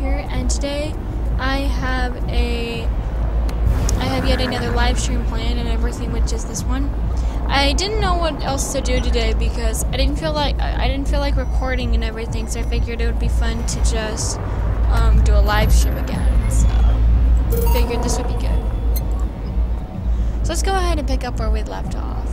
here, and today I have yet another live stream planned and everything, which is this one. I didn't know what else to do today because I didn't feel like recording and everything, so I figured it would be fun to just do a live stream again. So figured this would be good. So let's go ahead and pick up where we left off.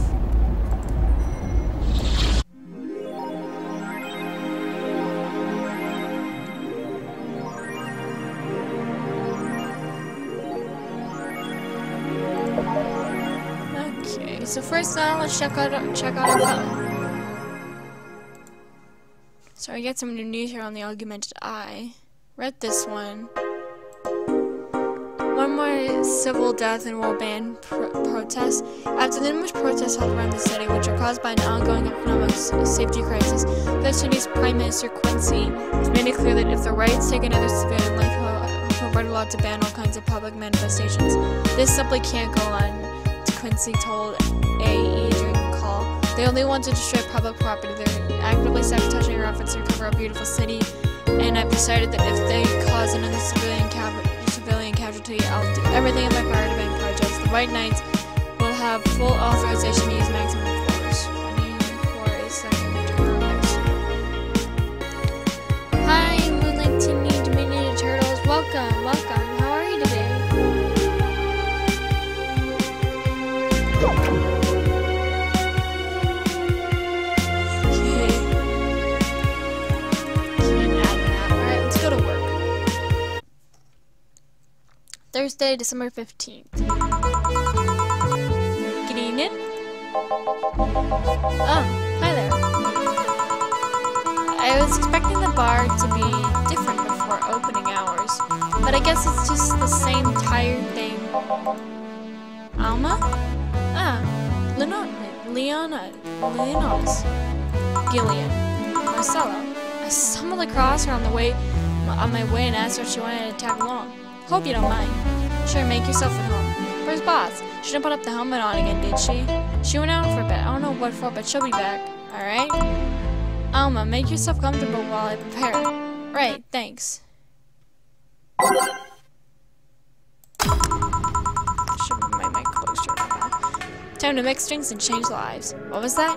Okay, so first now let's check out our phone. So I get some new news here on the augmented eye. Read this one. One more civil death and world ban protests. After the numerous protests held around the city, which are caused by an ongoing economic safety crisis, the city's Prime Minister Quincy has made it clear that if the riots take another civilian life, he'll write a law to ban all kinds of public manifestations. This simply can't go on, Quincy told AE during the call. They only want to destroy public property. They're actively sabotaging our efforts to recover our beautiful city, and I've decided that if they cause another civilian casualty, I'll do everything in my power to ban projects. The White Knights will have full authorization to use maximum force. For a second term next year. Hi, Moonlight Tinny, Dominion Turtles. Welcome, welcome. How are you today? Thursday, December 15th. Good evening. Oh, hi there. I was expecting the bar to be different before opening hours, but I guess it's just the same tired thing. Alma? Ah, Leonos. Gillian. Marcella. I stumbled across her on my way and asked her if she wanted to tag along. Hope you don't mind. Sure, make yourself at home. Where's Boss? She didn't put up the helmet on again, did she? She went out for a bit. I don't know what for, but she'll be back. Alright? Alma, make yourself comfortable while I prepare. Right, thanks. Should move my mic closer now. Time to mix drinks and change lives. What was that?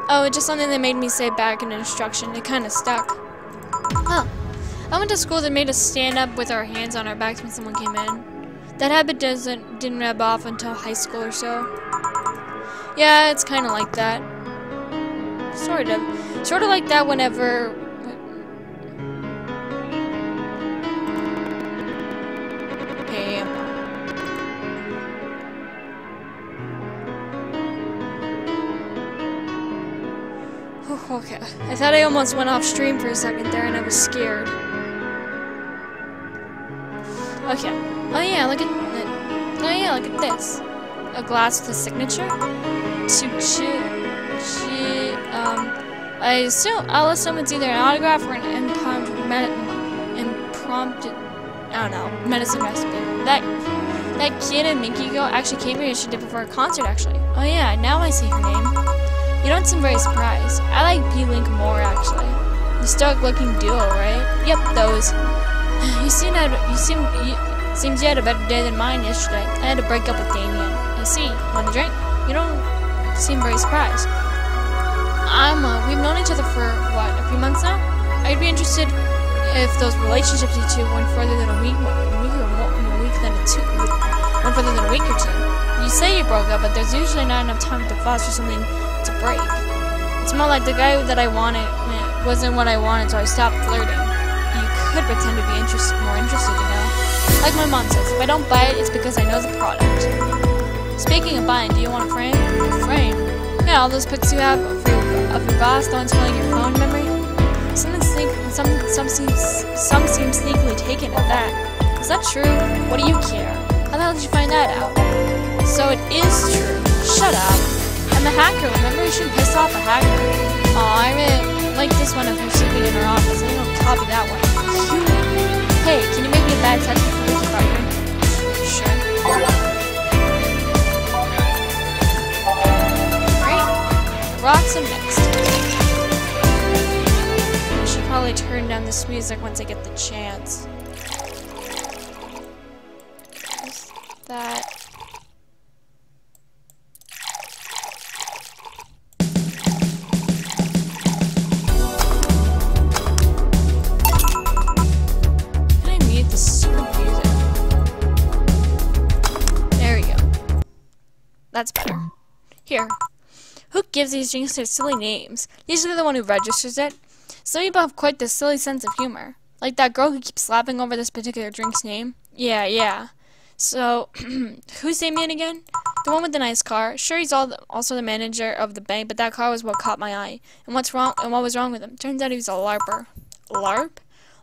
Oh, just something that made me say back in instruction. It kinda stuck. Huh. I went to school that made us stand up with our hands on our backs when someone came in. That habit didn't rub off until high school or so. Yeah, it's kind of like that. Sort of like that whenever... Hey, okay. I thought I almost went off stream for a second there and I was scared. Okay. Oh yeah, look at this. A glass with a signature? I'll assume it's either an autograph or an impromptu, I don't know, medicine recipe. That kid in Mikiko actually came here she did before a concert actually. Oh yeah, now I see her name. You don't seem very surprised. I like P-Link more actually. The stoic-looking duo, right? Yep, those. Seems you had a better day than mine yesterday. I had to break up with Damien. I see. Want a drink? You don't seem very surprised. We've known each other for, what, a few months now? I'd be interested if those relationships you two went further than a week or two. You say you broke up, but there's usually not enough time to pause for something to break. It's more like the guy that I wanted wasn't what I wanted, so I stopped flirting. You could pretend to be more interested, you know? Like my mom says, if I don't buy it, it's because I know the product. Speaking of buying, do you want a frame? A frame? Yeah, all those pics you have of your boss, the ones filling your phone memory? Some seem sneakily taken at that. Is that true? What do you care? How the hell did you find that out? So it is true. Shut up. I'm a hacker, remember? You shouldn't piss off a hacker. Aw, I really like this one of her sleeping in her office. I don't copy that one. Hey, can you make me a bad touch before we keep arguing? Sure. Great. Rocks are next. I should probably turn down this music once I get the chance. that. Can I mute this super music? There we go. That's better. Here. Who gives these drinks their silly names? Usually the one who registers it. Some people have quite the silly sense of humor. Like that girl who keeps slapping over this particular drink's name. Yeah. So, who's Damien again? The one with the nice car. Sure, he's also the manager of the bank, but that car was what caught my eye. And what was wrong with him? Turns out he was a LARPer. LARP?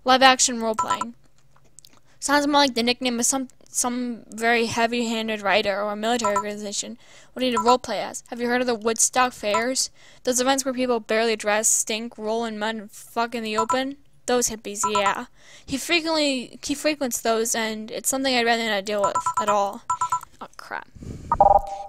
Live action role playing. Sounds more like the nickname of some very heavy-handed writer or a military organization. What do you need to roleplay as? Have you heard of the Woodstock Fairs? Those events where people barely dress, stink, roll in mud, and fuck in the open? Those hippies, yeah. He frequents those, and it's something I'd rather not deal with at all. Oh, crap.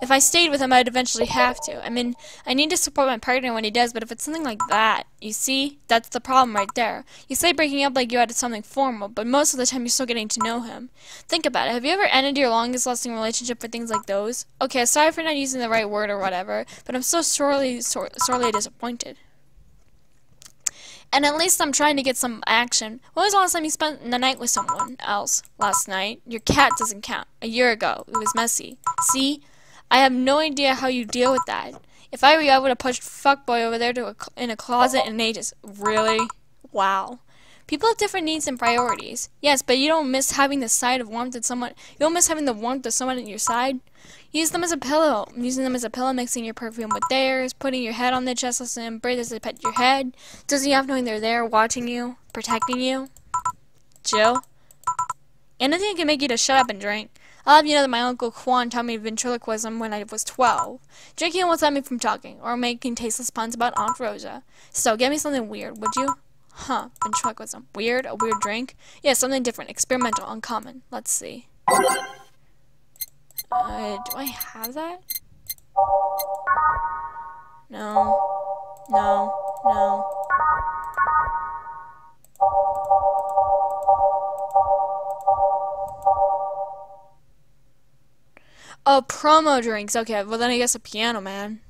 If I stayed with him, I'd eventually have to. I mean, I need to support my partner when he does, but if it's something like that, you see? That's the problem right there. You say breaking up like you had something formal, but most of the time you're still getting to know him. Think about it. Have you ever ended your longest-lasting relationship for things like those? Okay, sorry for not using the right word or whatever, but I'm so sorely disappointed. And at least I'm trying to get some action. When was the last time you spent the night with someone else? Last night? Your cat doesn't count. A year ago. It was messy. See? I have no idea how you deal with that. If I were you, I would have pushed fuckboy over there in a closet in ages. Really? Wow. People have different needs and priorities. Yes, but you don't miss having the sight of warmth at someone. You don't miss having the warmth of someone at your side. Use them as a pillow. Using them as a pillow, mixing your perfume with theirs, putting your head on their chest, listening to birds as they pet your head. Doesn't you have knowing they're there, watching you, protecting you? Jill? Anything can make you to shut up and drink. I'll have you know that my Uncle Juan taught me ventriloquism when I was 12. Drinking won't stop me from talking, or making tasteless puns about Aunt Rosa. So, get me something weird, would you? Huh, ventriloquism. Weird? A weird drink? Yeah, something different, experimental, uncommon. Let's see. Do I have that? No. Oh, promo drinks. Okay, well then I guess a Piano Man.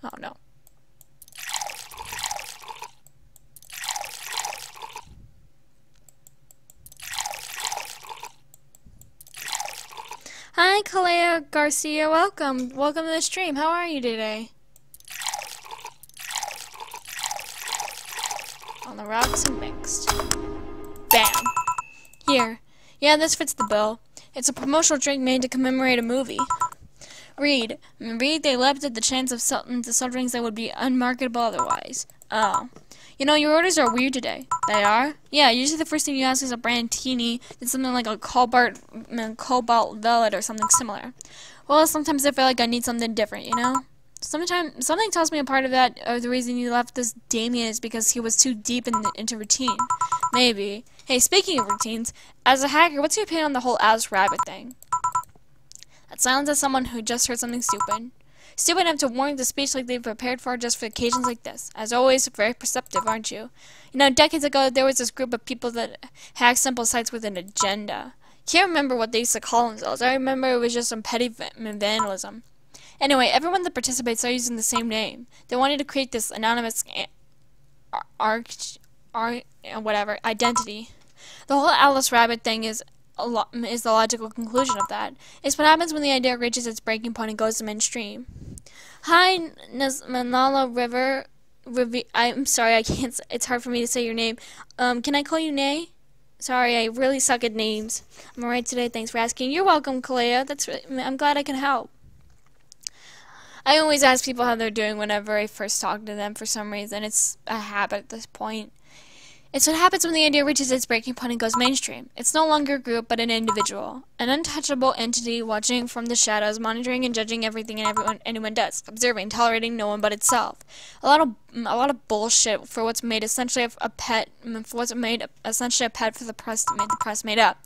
Oh no. Hi, Kalea Garcia. Welcome to the stream. How are you today? On the rocks and mixed. Bam. Here. Yeah, this fits the bill. It's a promotional drink made to commemorate a movie. Read, they leapt at the chance of selling drinks that would be unmarketable otherwise. Oh. You know, your orders are weird today. They are? Yeah, usually the first thing you ask is a brandini, then something like a cobalt velvet or something similar. Well, sometimes I feel like I need something different, you know? Sometimes something tells me a part of that, or the reason you left this Damien is because he was too deep into routine. Maybe. Hey, speaking of routines, as a hacker, what's your opinion on the whole Alice Rabbit thing? That sounds as someone who just heard something stupid. Stupid enough to warrant the speech like they've prepared for just for occasions like this. As always, very perceptive, aren't you? You know, decades ago, there was this group of people that hacked simple sites with an agenda. Can't remember what they used to call themselves. I remember it was just some petty vandalism. Anyway, everyone that participates are using the same name. They wanted to create this anonymous identity. The whole Alice Rabbit thing is the logical conclusion of that. It's what happens when the idea reaches its breaking point and goes to mainstream. Hi, Manala River. I'm sorry, I can't. It's hard for me to say your name. Can I call you Nay? Sorry, I really suck at names. I'm alright today. Thanks for asking. You're welcome, Kalea. I'm glad I can help. I always ask people how they're doing whenever I first talk to them for some reason. It's a habit at this point. It's what happens when the idea reaches its breaking point and goes mainstream. It's no longer a group, but an individual. An untouchable entity watching from the shadows, monitoring and judging everything and anyone does. Observing, tolerating no one but itself. A lot of bullshit for what's made essentially a pet for the press to make the press made up.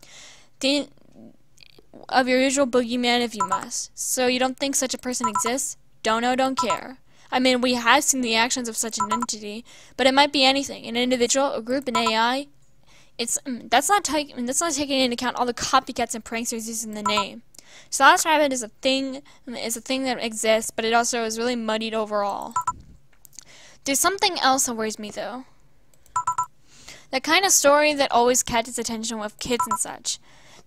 Of your usual boogeyman if you must. So you don't think such a person exists? Don't know, don't care. I mean, we have seen the actions of such an entity, but it might be anything. An individual, a group, an AI. That's not taking into account all the copycats and pranksters using the name. So Last Rabbit is a thing that exists, but it also is really muddied overall. There's something else that worries me though. That kind of story that always catches attention with kids and such.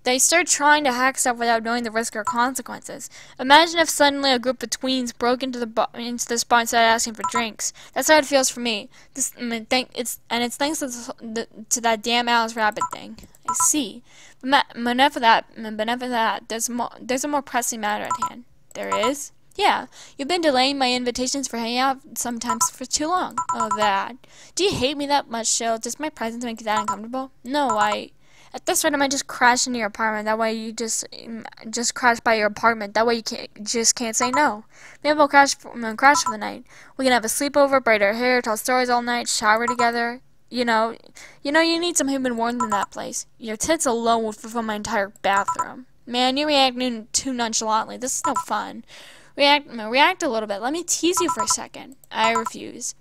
They start trying to hack stuff without knowing the risk or consequences. Imagine if suddenly a group of tweens broke into the spot and started asking for drinks. That's how it feels for me. It's thanks to that damn Alice Rabbit thing. I see. But enough of that. There's a more pressing matter at hand. There is? Yeah. You've been delaying my invitations for hanging out sometimes for too long. Oh, that. Do you hate me that much, Jill? Does my presence make you that uncomfortable? No, At this rate, I might just crash into your apartment. That way, you just crash by your apartment. That way, you can't say no. Maybe we'll crash for the night. We can have a sleepover, braid our hair, tell stories all night, shower together. You need some human warmth in that place. Your tits alone would fulfill my entire bathroom. Man, you're reacting too nonchalantly. This is no fun. React a little bit. Let me tease you for a second. I refuse.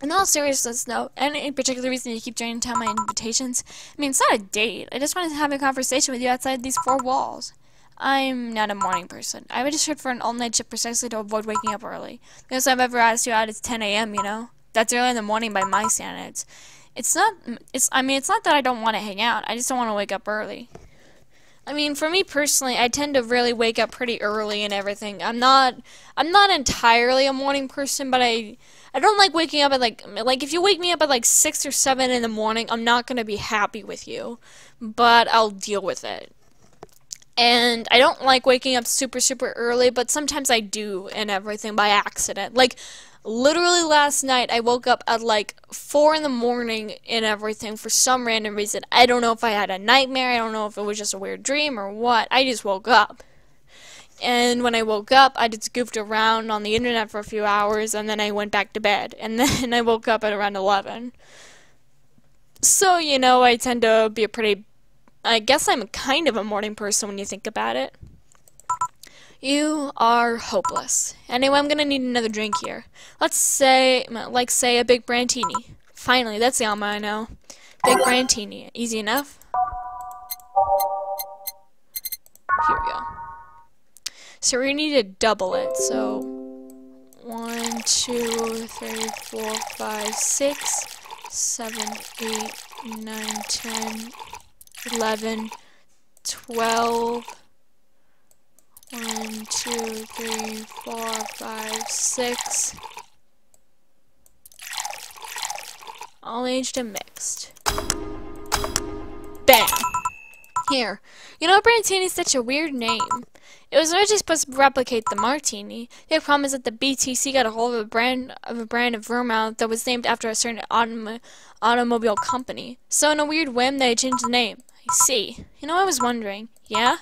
In all seriousness, though, any particular reason you keep turning down my invitations? I mean, it's not a date. I just wanted to have a conversation with you outside these four walls. I'm not a morning person. I registered for an all-night shift precisely to avoid waking up early. The most I've ever asked you out is 10 a.m., you know? That's early in the morning by my standards. It's not that I don't want to hang out. I just don't want to wake up early. I mean, for me personally, I tend to really wake up pretty early and everything. I'm not entirely a morning person, but I don't like waking up at like if you wake me up at like 6 or 7 in the morning, I'm not going to be happy with you, but I'll deal with it. And I don't like waking up super early, but sometimes I do and everything by accident. Like literally last night, I woke up at like 4 in the morning and everything for some random reason. I don't know if I had a nightmare. I don't know if it was just a weird dream or what. I just woke up. And when I woke up, I just goofed around on the internet for a few hours, and then I went back to bed. And then I woke up at around 11. So, I tend to be I guess I'm kind of a morning person when you think about it. You are hopeless. Anyway, I'm gonna need another drink here. Let's say, a big brandtini. Finally, that's the alma I know. Big brandtini. Easy enough? Here we go. So we need to double it. So 1, 2, 3, 4, 5, 6, 7, 8, 9, 10, 11, 12. 1, 2, 3, 4, 5, 6. All aged and mixed. Bam! Here. Brandtini is such a weird name. It was originally supposed to replicate the martini. The problem is that the BTC got a hold of a brand of vermouth that was named after a certain automobile company. So in a weird whim, they changed the name. I see. I was wondering. Yeah?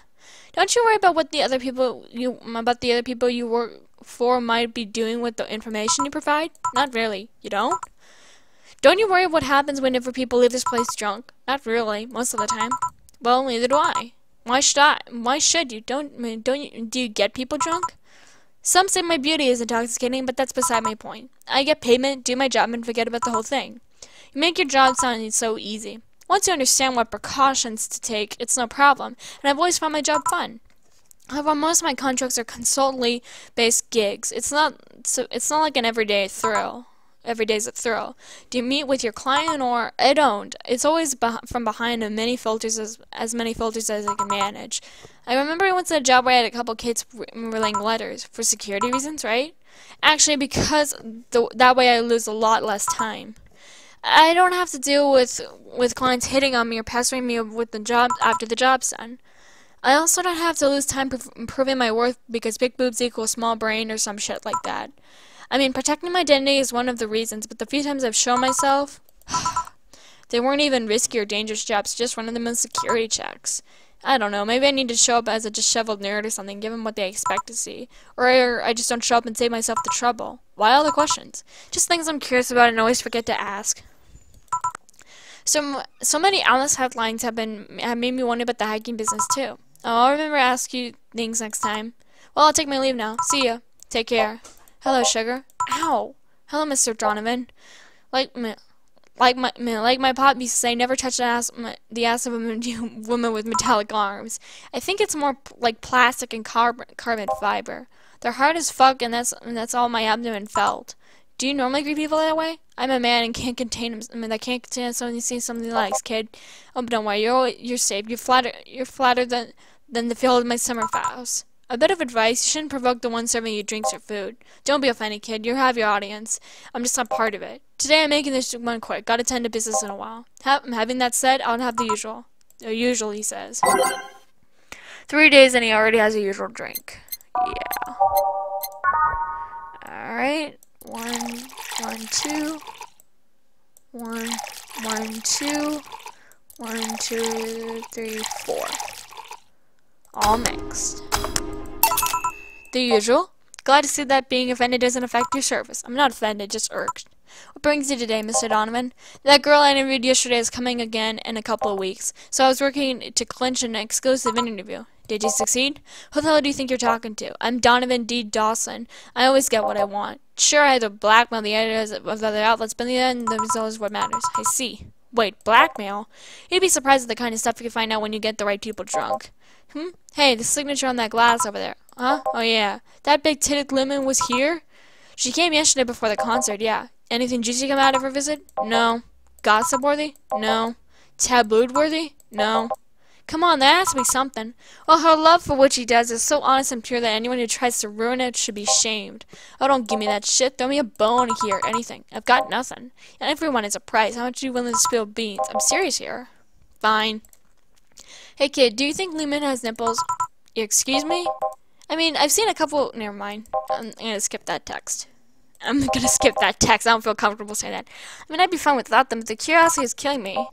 Don't you worry about what the other people you work for might be doing with the information you provide? Not really. You don't? Don't you worry what happens whenever people leave this place drunk? Not really, most of the time. Well, neither do I. Why should I? Why should you? Do you get people drunk? Some say my beauty is intoxicating, but that's beside my point. I get payment, do my job, and forget about the whole thing. You make your job sound so easy. Once you understand what precautions to take, it's no problem, and I've always found my job fun. However, most of my contracts are consultantly-based gigs. It's not like an everyday thrill. Every day's a thrill. Do you meet with your client or I don't? It's always from behind as many filters as I can manage. I remember I once had a job where I had a couple kids relaying letters for security reasons, right? Actually, because that way I lose a lot less time. I don't have to deal with clients hitting on me or pestering me with the job after the job's done. I also don't have to lose time proving my worth because big boobs equal small brain or some shit like that. I mean, protecting my identity is one of the reasons, but the few times I've shown myself, they weren't even risky or dangerous jobs, just run-of-the-mill security checks. I don't know, maybe I need to show up as a disheveled nerd or something, given what they expect to see. Or I just don't show up and save myself the trouble. Why all the questions? Just things I'm curious about and always forget to ask. So many Alice headlines have made me wonder about the hiking business too. Oh, I'll remember to ask you things next time. Well, I'll take my leave now. See ya. Take care. Hello, sugar. Ow. Hello, Mr. Donovan. Like my pop used to say, never touch the ass of a woman with metallic arms. I think it's more like plastic and carbon fiber. They're hard as fuck, and that's all my abdomen felt. Do you normally greet people that way? I'm a man and can't contain him. I can't contain someone you see something he likes, kid. Oh, but don't worry, you're safe. You're flatter than the feel of my summer vows. A bit of advice: you shouldn't provoke the one serving you drinks or food. Don't be offended, kid. You have your audience. I'm just not part of it. Today I'm making this one quick. Gotta tend to business in a while. Having that said, I'll have the usual. The usual, he says. 3 days and he already has a usual drink. Yeah. Alright. 1, 1, 2. 1, 1, 2. 1, 2, 3, 4. All mixed. The usual. Glad to see that being offended doesn't affect your service. I'm not offended, just irked. What brings you today, Mr. Donovan? That girl I interviewed yesterday is coming again in a couple of weeks, so I was working to clinch an exclusive interview. Did you succeed? Who the hell do you think you're talking to? I'm Donovan D. Dawson. I always get what I want. Sure, I had to blackmail the editors of other outlets, but in the end, the result is what matters. I see. Wait, blackmail? You'd be surprised at the kind of stuff you can find out when you get the right people drunk. Hey, the signature on that glass over there. Huh? Oh yeah. That big-titted lemon was here? She came yesterday before the concert, yeah. Anything juicy come out of her visit? No. Gossip-worthy? No. Tabooed-worthy? No. Come on, there has to be something. Well, her love for what she does is so honest and pure that anyone who tries to ruin it should be shamed. Oh, don't give me that shit. Throw me a bone here, anything. I've got nothing. And everyone is a price. How much are you willing to spill beans? I'm serious here. Fine. Hey, kid, do you think Lumen has nipples? Excuse me? I mean, I've seen a couple... Never mind. I'm gonna skip that text. I don't feel comfortable saying that. I mean, I'd be fine without them, but the curiosity is killing me.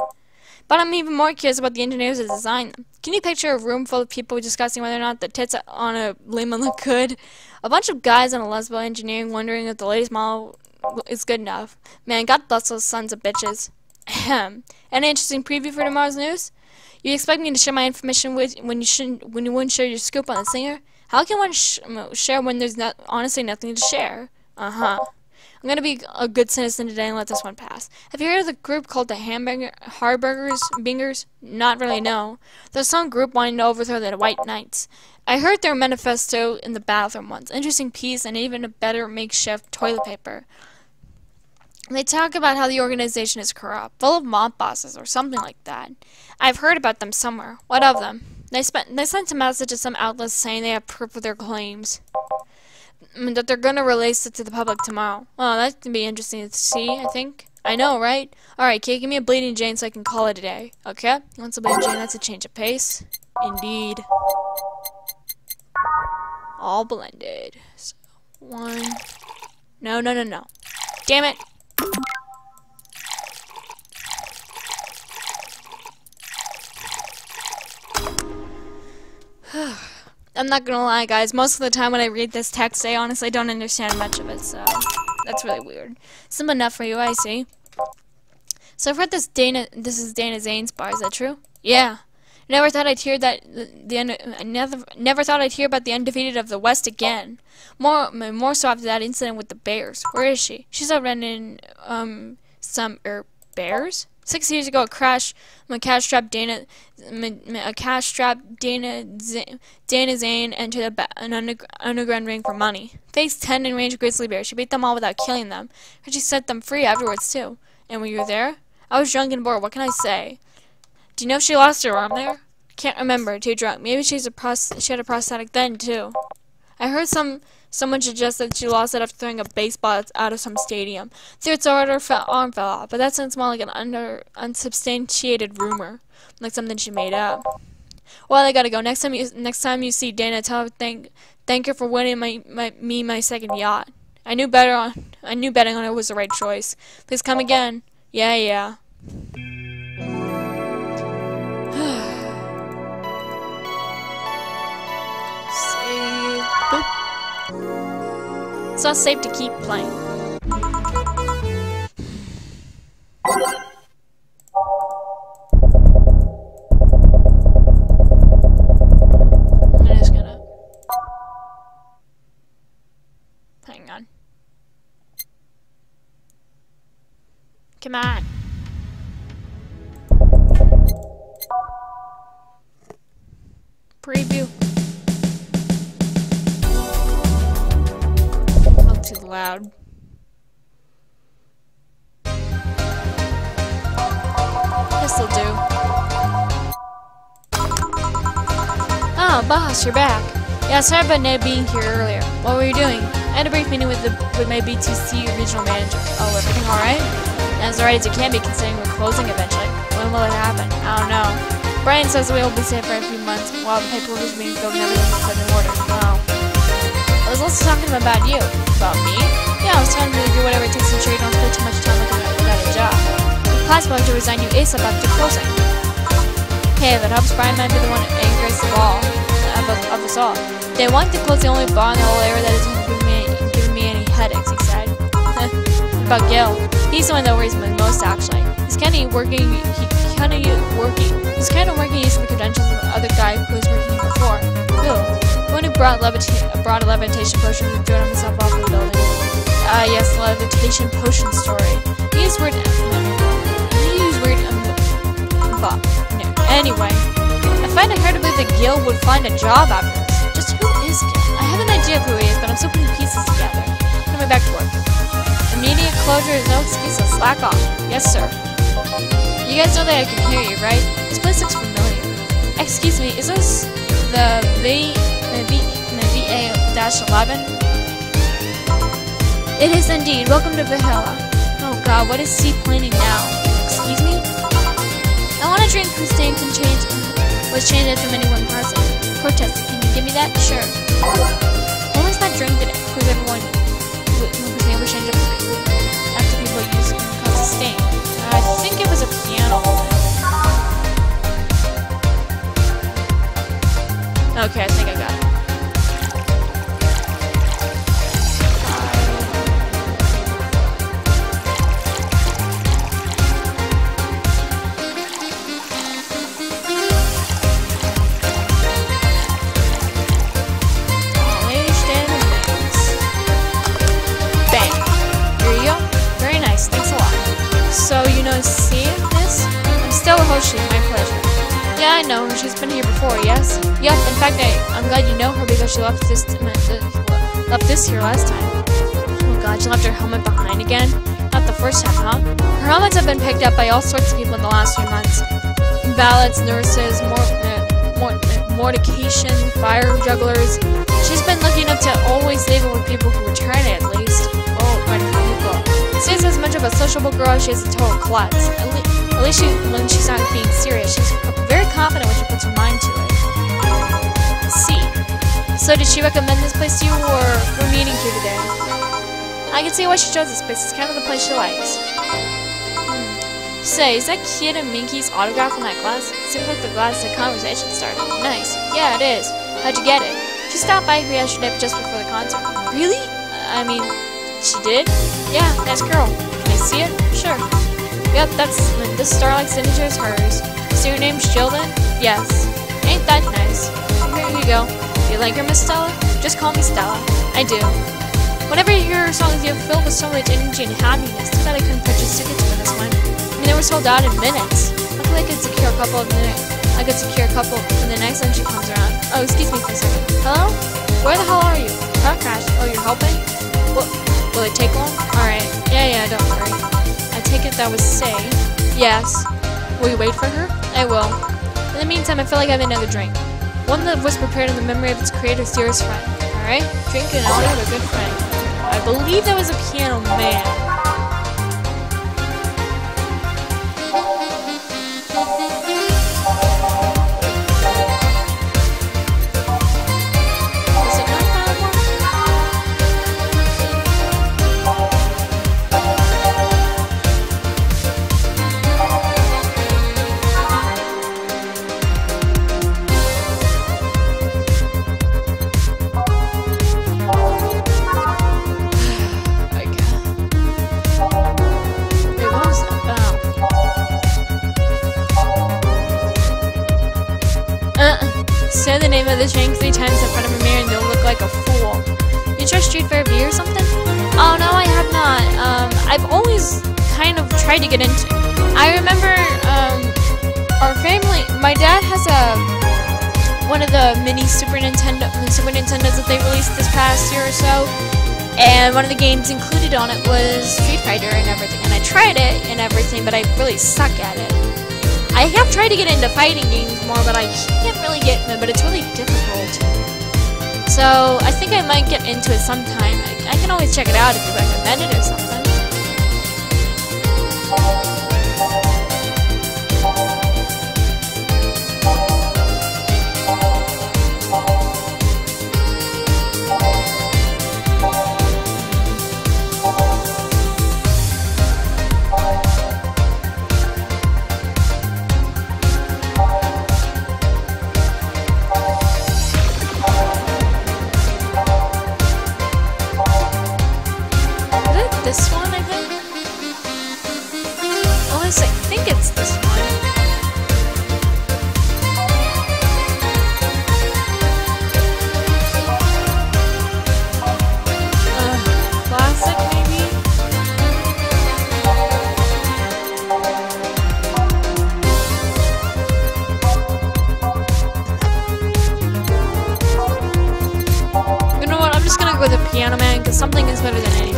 But I'm even more curious about the engineers that designed them. Can you picture a room full of people discussing whether or not the tits on a lemon look good? A bunch of guys on a lesbo engineering wondering if the latest model is good enough. Man, God bless those sons of bitches. Ahem. An interesting preview for tomorrow's news? You expect me to share my information when you wouldn't share your scoop on the singer? How can one share when there's honestly nothing to share? Uh-huh. I'm gonna be a good citizen today and let this one pass. Have you heard of the group called the Bingers? Not really, no. There's some group wanting to overthrow the White Knights. I heard their manifesto in the bathroom once. Interesting piece and even a better makeshift toilet paper. They talk about how the organization is corrupt, full of mob bosses or something like that. I've heard about them somewhere. What of them? They sent a message to some outlets saying they have proof of their claims. That they're going to release it to the public tomorrow. Oh, that could be interesting to see, I think. I know, right? Alright, kid, give me a bleeding Jane so I can call it a day. Okay? Once a bleeding Jane, that's a change of pace. Indeed. All blended. So, 1. No. Damn it! I'm not gonna lie, guys. Most of the time when I read this text, I honestly don't understand much of it, so that's really weird. Simple enough for you, I see. So I've heard this is Dana Zane's bar. Is that true? Yeah. Never thought I'd hear that never thought I'd hear about the undefeated of the West again. More so after that incident with the Bears. Where is she? She's out running some Bears. 6 years ago, a cash-strapped Dana Zane entered an underground ring for money. Faced 10 enraged grizzly bears. She beat them all without killing them. And she set them free afterwards, too. And were you there? I was drunk and bored. What can I say? Do you know if she lost her arm there? Can't remember. Too drunk. Maybe she had a prosthetic then, too. I heard someone suggest that she lost it after throwing a baseball out of some stadium. Third sword her arm fell off, but that sounds more like an unsubstantiated rumor, like something she made up. Well, I gotta go. Next time you see Dana, tell her thank her for winning my second yacht. I knew betting on it was the right choice. Please come again. Yeah. Save. Boop. It's not safe to keep playing. I'm just gonna... Hang on. Come on. Preview. Not too loud. This'll do. Oh, boss, you're back. Yeah, sorry about Ned being here earlier. What were you doing? I had a brief meeting with my BTC regional manager. Oh, everything alright? As alright as it can be, considering we're closing eventually. When will it happen? I don't know. Brian says we will be safe for a few months while the paperwork is being filled and everything is put in order. Wow. I was also talking about you. About me? Yeah, I was telling you to do whatever it takes to ensure you don't spend too much time looking without a job. It's possible to resign you ASAP after closing. Hey, if it helps, Brian might be the one angriest of all. Of us all. They want to close the only bar in the whole area that isn't giving me any headaches, he said. About Gil. He's the one that worries me most, actually. He's kind of working using the credentials of the other guy who was working here before. Who? The one who brought a levitation potion and threw it on himself off the building. Yes, the levitation potion story. He used weird... Anyway, I find it hard to believe that Gil would find a job after this. Just who is Gil? I have an idea of who he is, but I'm still putting pieces together. Coming back to work. Immediate closure is no excuse, so slack off. Yes, sir. You guys know that I can hear you, right? This place looks familiar. Excuse me, is this the VA-11? It is indeed. Welcome to Valhalla. Oh god, what is he planning now? Excuse me? I want a drink whose name can change was changed after anyone present. Protested. Can you give me that? Sure. What was that drink that whose name was changed after people used it because of stain? I think it was a piano. Okay, I think I got it. My pleasure. Yeah, I know her. She's been here before, yes? Yep, in fact, I'm glad you know her because she left this here last time. Oh god, she left her helmet behind again? Not the first time, huh? Her helmets have been picked up by all sorts of people in the last few months. Valets, nurses, mortification, fire jugglers. She's been lucky enough to always leave it with people who return it, at least. Oh, quite a few people. She's as much of a sociable girl as she is a total klutz. At least when she's not being serious, she's very confident when she puts her mind to it. See. So did she recommend this place to you, or we're meeting here today? I can see why she chose this place. It's kind of the place she likes. Say, is that Kid and Minky's autograph in that glass? It seems like the glass the conversation started. Nice. Yeah, it is. How'd you get it? She stopped by here yesterday just before the concert. Really? I mean, she did? Yeah, nice girl. Can I see it? Sure. Yep, this Starlight signature is hers. So your name's Sheldon? Yes. Ain't that nice? Here you go. Do you like her, Miss Stella? Just call me Stella. I do. Whenever you hear her songs, you're filled with so much energy and happiness. Too bad I couldn't purchase tickets for this one. I mean, they were sold out in minutes. Luckily, I could secure a couple in the next time she comes around. Oh, excuse me for a second. Hello? Where the hell are you? Car crash. Oh, you're helping? Will it take long? Alright. Yeah, don't worry. I take it that was Say. Yes. Will you wait for her? I will. In the meantime, I feel like having another drink. One that was prepared in the memory of its creator's dearest friend. Alright? Drink in honor of a good friend. I believe that was a piano man. Say the name of the drink 3 times in front of a mirror and you'll look like a fool. You try Street Fair beer or something? Oh no, I have not. I've always kind of tried to get into. I remember our family. My dad has one of the mini Super Nintendos that they released this past year or so, and one of the games included on it was Street Fighter and everything. And I tried it and everything, but I really suck at it. I have tried to get into fighting games more, but I can't really get them. But it's really difficult. So I think I might get into it sometime. I can always check it out if you recommend it or something. This one, I think? Unless I think it's this one. Classic, maybe? You know what? I'm just gonna go with the Piano Man because something is better than anything.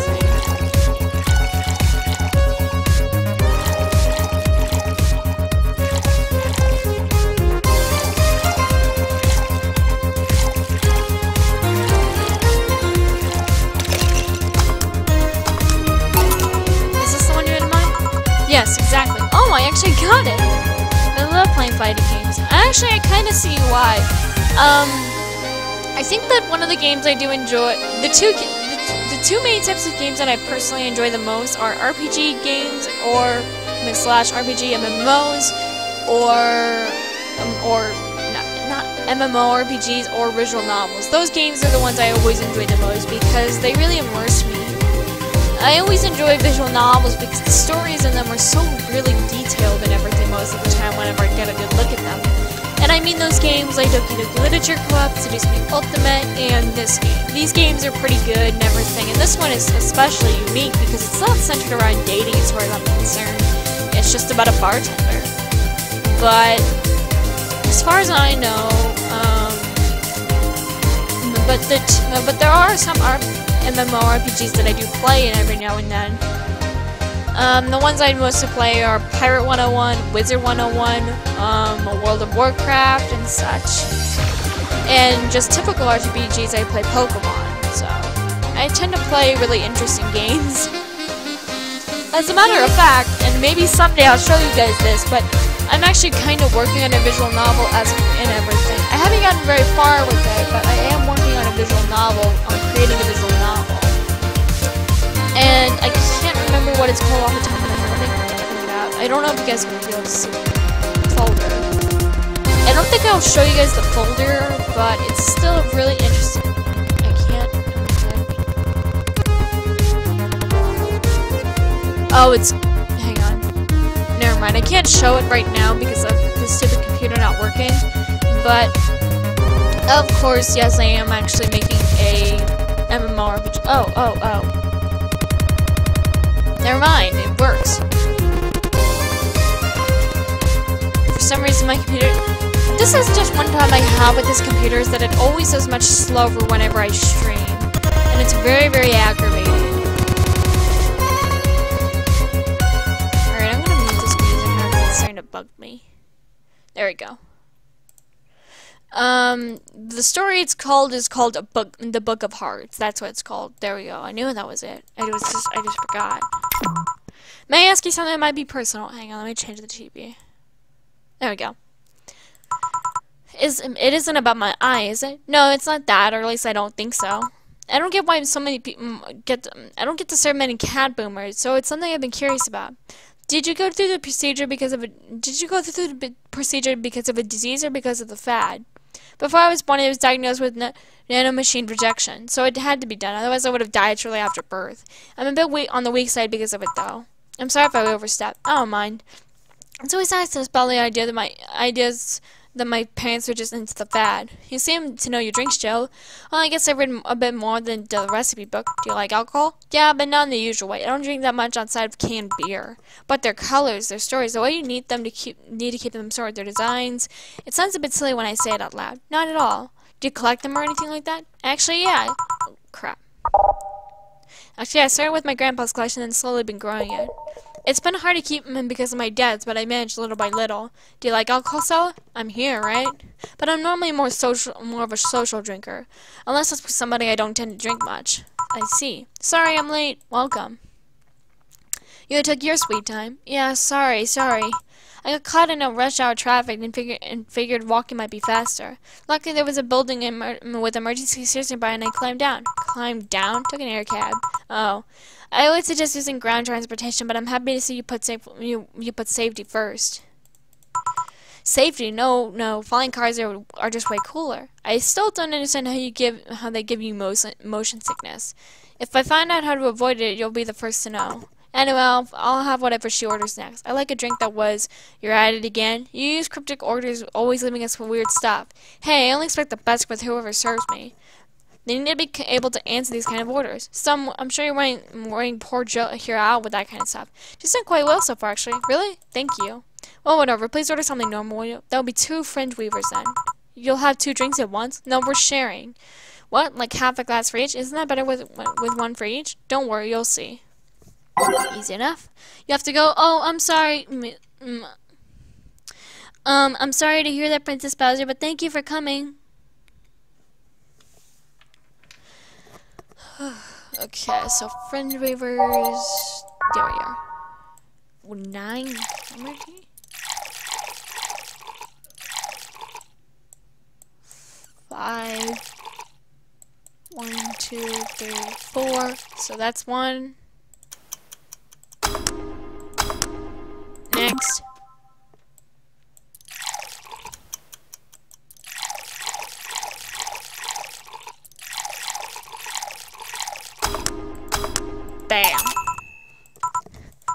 Yes, exactly. Oh, I actually got it! I love playing fighting games. Actually, I kind of see why. I think that one of the games I do enjoy, the two main types of games that I personally enjoy the most are RPG games or / RPG MMOs or not MMORPGs or visual novels. Those games are the ones I always enjoy the most because they really immerse me. I always enjoy visual novels because the stories in them are so really detailed and everything most of the time whenever I get a good look at them. And I mean those games like Doki Doki Literature Club, Seduce Me Ultimate, and this game. These games are pretty good and everything, and this one is especially unique because it's not centered around dating as far as I'm concerned. It's just about a bartender. But as far as I know, but there are some MMORPGs that I do play in every now and then. The ones I mostly play are Pirate 101, Wizard 101, World of Warcraft, and such. And just typical RPGs, I play Pokemon, so I tend to play really interesting games. As a matter of fact, and maybe someday I'll show you guys this, but I'm actually kind of working on a visual novel and everything. I haven't gotten very far with it, but I am working on a visual novel, on creating a visual novel. And I can't remember what it's called off the top of my head. I think I can figure it out. I don't know if you guys can be able to see the folder. I don't think I'll show you guys the folder, but it's still really interesting. I can't. Oh, it's. Hang on. Never mind. I can't show it right now because of the stupid computer not working. But of course, yes, I am actually making a MMORPG. Oh. Never mind, it works. For some reason my computer... This is just one problem I have with this computer is that it always is much slower whenever I stream. And it's very, very aggravating. Alright, I'm gonna mute this music now because it's starting to bug me. There we go. The story is called The Book of Hearts. That's what it's called. There we go. I knew that was it. I just forgot. May I ask you something that might be personal? Hang on, let me change the TV. There we go. It isn't about my eye, is it? No, it's not that, or at least I don't think so. I don't get why so many people I don't get to serve many cat boomers, so it's something I've been curious about. Did you go through the procedure because of a disease or because of the fad? Before I was born, I was diagnosed with nanomachine rejection, so it had to be done. Otherwise, I would have died shortly after birth. I'm a bit on the weak side because of it, though. I'm sorry if I overstepped. I don't mind. It's always nice to spell the idea that my ideas that my parents were just into the fad. You seem to know your drinks, Joe. Well, I guess I read a bit more than the recipe book. Do you like alcohol? Yeah, but not in the usual way. I don't drink that much outside of canned beer. But their colors, their stories, the way you need to keep them stored, their designs. It sounds a bit silly when I say it out loud. Not at all. Do you collect them or anything like that? Actually, yeah. Oh, crap. Actually, I started with my grandpa's collection and slowly been growing it. It's been hard to keep them because of my dad's, but I managed little by little. Do you like alcohol, Stella? I'm here, right? But I'm normally more of a social drinker. Unless it's with somebody I don't tend to drink much. I see. Sorry I'm late. Welcome. You took your sweet time. Yeah, sorry. I got caught in a rush hour traffic and figured walking might be faster. Luckily, there was a building with emergency stairs nearby, and I climbed down. Climbed down? Took an air cab. Oh. I always suggest using ground transportation, but I'm happy to see you put safety first. Safety? No. Flying cars are just way cooler. I still don't understand how they give you motion sickness. If I find out how to avoid it, you'll be the first to know. Anyway, I'll have whatever she orders next. I like a drink that was, you're at it again. You use cryptic orders, always leaving us with weird stuff. Hey, I only expect the best with whoever serves me. They need to be able to answer these kind of orders. I'm sure you're wearing poor Joe here out with that kind of stuff. She's done quite well so far, actually. Really? Thank you. Well, whatever. Please order something normal, will you? That'll be 2 fringe weavers then. You'll have 2 drinks at once? No, we're sharing. What? Like half a glass for each? Isn't that better with 1 for each? Don't worry, you'll see. Easy enough. You have to go. Oh, I'm sorry. I'm sorry to hear that, Princess Bowser, but thank you for coming. Okay, so friend waivers. There we are. 9. How many? 5. 1, 2, 3, 4. So that's 1. Next. Bam.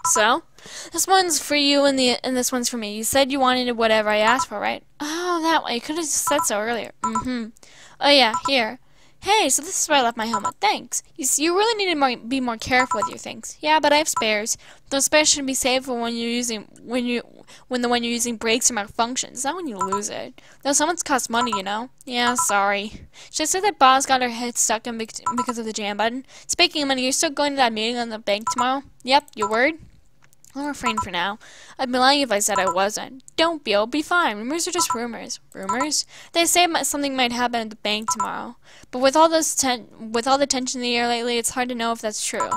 So, this one's for you and this one's for me. You said you wanted whatever I asked for, right? Oh, that way. You could have said so earlier. Oh yeah, here. Hey, so this is where I left my helmet. Thanks. You really need to be more careful with your things. Yeah, but I have spares. Those spares should be saved for when the one you're using breaks or malfunctions, not when you lose it. Though someone's cost money, you know. Yeah, sorry. Should I say that boss got her head stuck in because of the jam button? Speaking of money, you're still going to that meeting on the bank tomorrow? Yep, your word? I'll refrain for now. I'd be lying if I said I wasn't. Don't be, I'll be fine. Rumors are just rumors. Rumors? They say something might happen at the bank tomorrow. But with all the tension in the air lately, it's hard to know if that's true.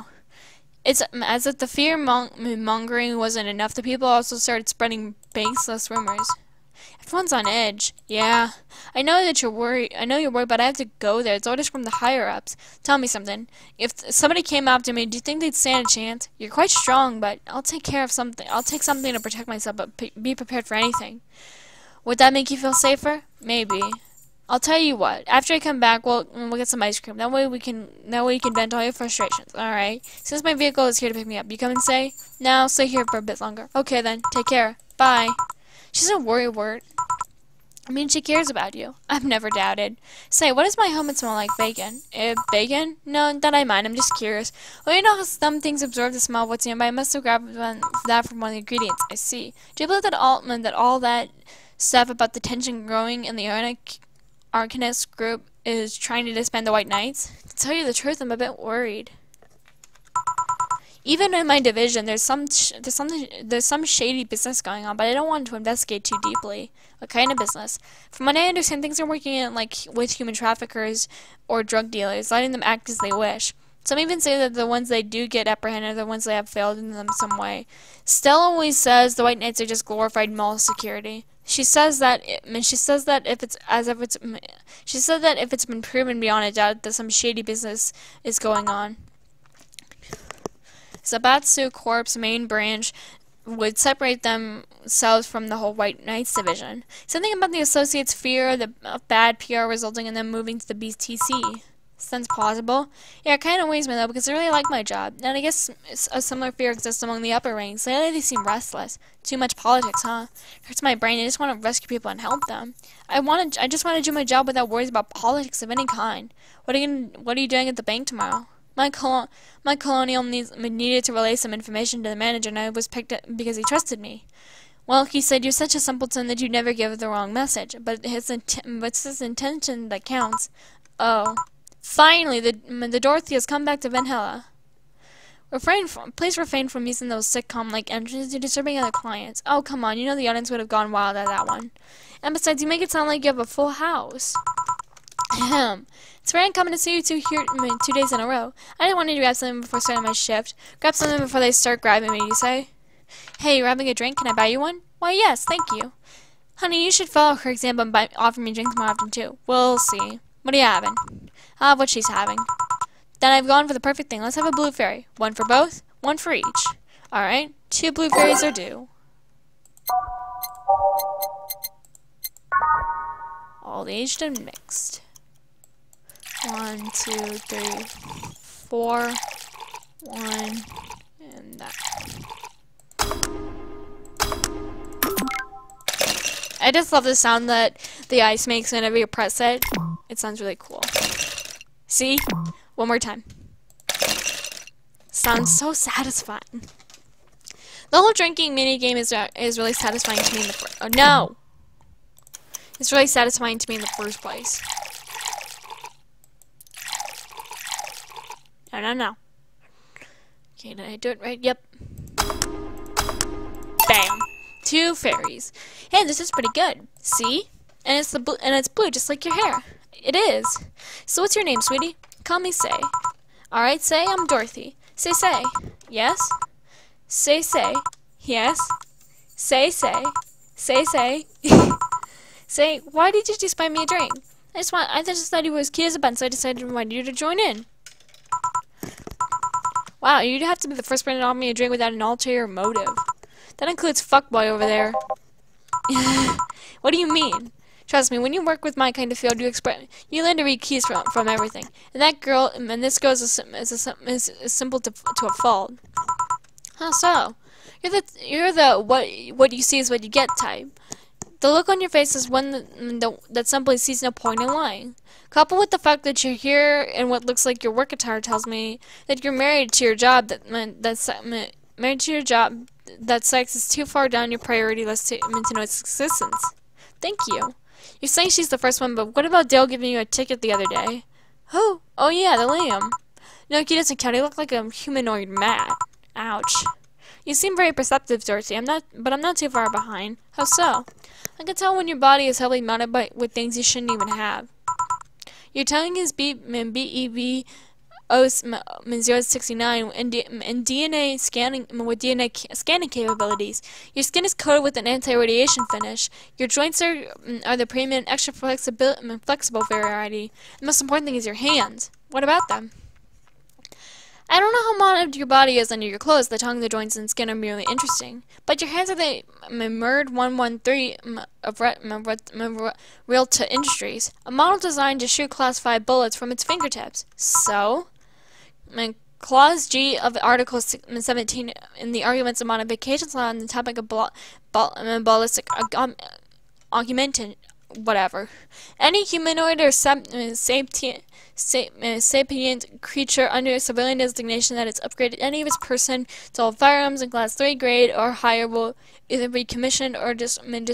It's as if the fear-mongering wasn't enough, the people also started spreading baseless rumors. Everyone's on edge. Yeah. I know you're worried, but I have to go there. It's orders from the higher-ups. Tell me something. If somebody came after me, do you think they'd stand a chance? You're quite strong, but I'll take care of something. I'll take something to protect myself, but be prepared for anything. Would that make you feel safer? Maybe. I'll tell you what. After I come back, we'll get some ice cream. That way you can vent all your frustrations. All right. Since my vehicle is here to pick me up, you come and stay? No, I'll stay here for a bit longer. Okay then. Take care. Bye. She's a worrywart. I mean, she cares about you. I've never doubted. Say, what does my helmet smell like? Bacon. Bacon? No, that I mind. I'm just curious. Well, you know how some things absorb the smell of what's nearby. I must have grabbed that from one of the ingredients. I see. Do you believe that all that stuff about the tension growing in the Arcanist group is trying to disband the White Knights? To tell you the truth, I'm a bit worried. Even in my division, there's some shady business going on, but I don't want to investigate too deeply. What kind of business? From what I understand, things are working in with human traffickers or drug dealers, letting them act as they wish. Some even say that the ones they do get apprehended are the ones they have failed in them some way. Stella always says the White Knights are just glorified mall security. She said that if it's been proven beyond a doubt that some shady business is going on. Zabatsu Corp's main branch would separate themselves from the whole White Knights division. Something about the associates' fear of bad PR resulting in them moving to the BTC. Sounds plausible. Yeah, it kind of worries me though because I really like my job, and I guess a similar fear exists among the upper ranks. Lately, they seem restless. Too much politics, huh? Hurts my brain. I just want to rescue people and help them. I just want to do my job without worries about politics of any kind. What are you doing at the bank tomorrow? My colonial needed to relay some information to the manager, and I was picked up because he trusted me. Well, he said you're such a simpleton that you never give the wrong message, but it's his intention that counts. Oh. Finally, the Dorothy has come back to Valhalla. Please refrain from using those sitcom-like entrances. You're disturbing other clients. Oh, come on, you know the audience would have gone wild at that one. And besides, you make it sound like you have a full house. Ahem. It's rare I'm coming to see you 2 days in a row. I didn't want to grab something before starting my shift. Grab something before they start grabbing me, you say? Hey, you're having a drink? Can I buy you one? Why, yes, thank you. Honey, you should follow her example and offer me drinks more often, too. We'll see. What are you having? I'll have what she's having. Then I've gone for the perfect thing. Let's have a blue fairy. 1 for both, 1 for each. Alright, 2 blue fairies are due. All aged and mixed. 1, 2, 3, 4, 1, and that. I just love the sound that the ice makes whenever you press it. It sounds really cool. See? One more time. Sounds so satisfying. The whole drinking minigame is really satisfying to me in the first... Oh, no! It's really satisfying to me in the first place. No. Okay, did I do it right? Yep. Bam! 2 fairies. Hey, this is pretty good. See? And it's blue, just like your hair. It is. So what's your name, sweetie? Call me Say. Alright, Say, I'm Dorothy. Say. Yes? Say. Yes? Say. Say. Say, why did you just buy me a drink? I just thought he was cute as a bun, so I decided to invite you to join in. Wow, you'd have to be the first person to offer me a drink without an ulterior motive. That includes fuckboy over there. What do you mean? Trust me, when you work with my kind of field, you learn to read keys from everything. And this girl is simple to a fault. How so? You're the what you see is what you get type. The look on your face is one that simply sees no point in lying. Coupled with the fact that you're here in what looks like your work attire tells me that you're married to your job. That sex is too far down your priority list to know its existence. Thank you. You're saying she's the first one, but what about Dale giving you a ticket the other day? Who? Oh yeah, the Liam. No, he doesn't count. He looked like a humanoid mat. Ouch. You seem very perceptive, Dorothy. But I'm not too far behind. How so? I can tell when your body is heavily mounted with things you shouldn't even have. Your tongue is BEV 069 and DNA scanning with DNA scanning capabilities. Your skin is coated with an anti-radiation finish. Your joints are the premium extra flexible variety. The most important thing is your hands. What about them? I don't know how mounted your body is under your clothes. The tongue, the joints, and skin are merely interesting. But your hands are the MERD 113 of Realta Industries, a model designed to shoot Class 5 bullets from its fingertips. So, Clause G of Article 17 in the Arguments of Modifications Law on the topic of ballistic augmented, whatever. Any humanoid or sapient creature under a civilian designation that is upgraded any of its person to all firearms in Class 3 grade or higher will either be commissioned or disarmament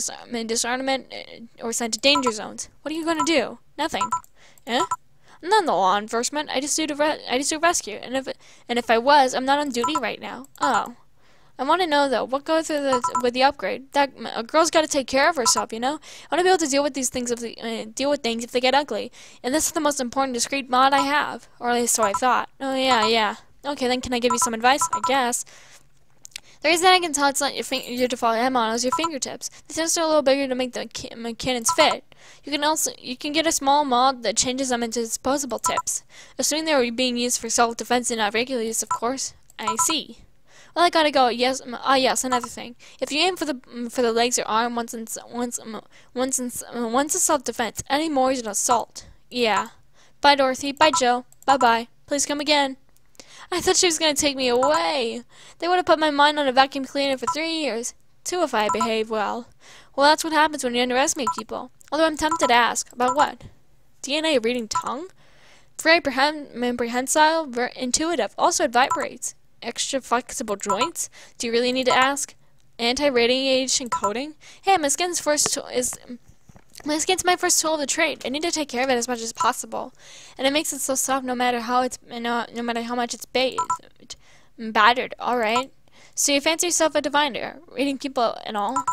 or sent to danger zones. What are you going to do? Nothing. Eh? I'm not in the law enforcement. I just do rescue. And if I was, I'm not on duty right now. Oh. I want to know though, what goes with the upgrade? A girl's got to take care of herself, you know. I want to be able to deal with these things if they get ugly. And this is the most important discrete mod I have, or at least so I thought. Oh yeah. Okay, then can I give you some advice? I guess. The reason I can tell it's not your default hand model is your fingertips. The tips are a little bigger to make the cannons fit. You can get a small mod that changes them into disposable tips, assuming they were being used for self-defense and not regular use, of course. I see. Well, I gotta go. Yes, yes. Another thing. If you aim for the legs or arm, once in self-defense. Any more is an assault. Yeah. Bye, Dorothy. Bye, Joe. Bye-bye. Please come again. I thought she was going to take me away. They would have put my mind on a vacuum cleaner for 3 years. 2 if I behave well. Well, that's what happens when you underestimate people. Although I'm tempted to ask. About what? DNA reading tongue? Very prehensile, very intuitive. Also, it vibrates. Extra flexible joints? Do you really need to ask? Anti-radiation coating? Hey, my skin's my skin's my first tool of the trade. I need to take care of it as much as possible, and it makes it so soft no matter how much it's battered. All right. So you fancy yourself a diviner, reading people and all?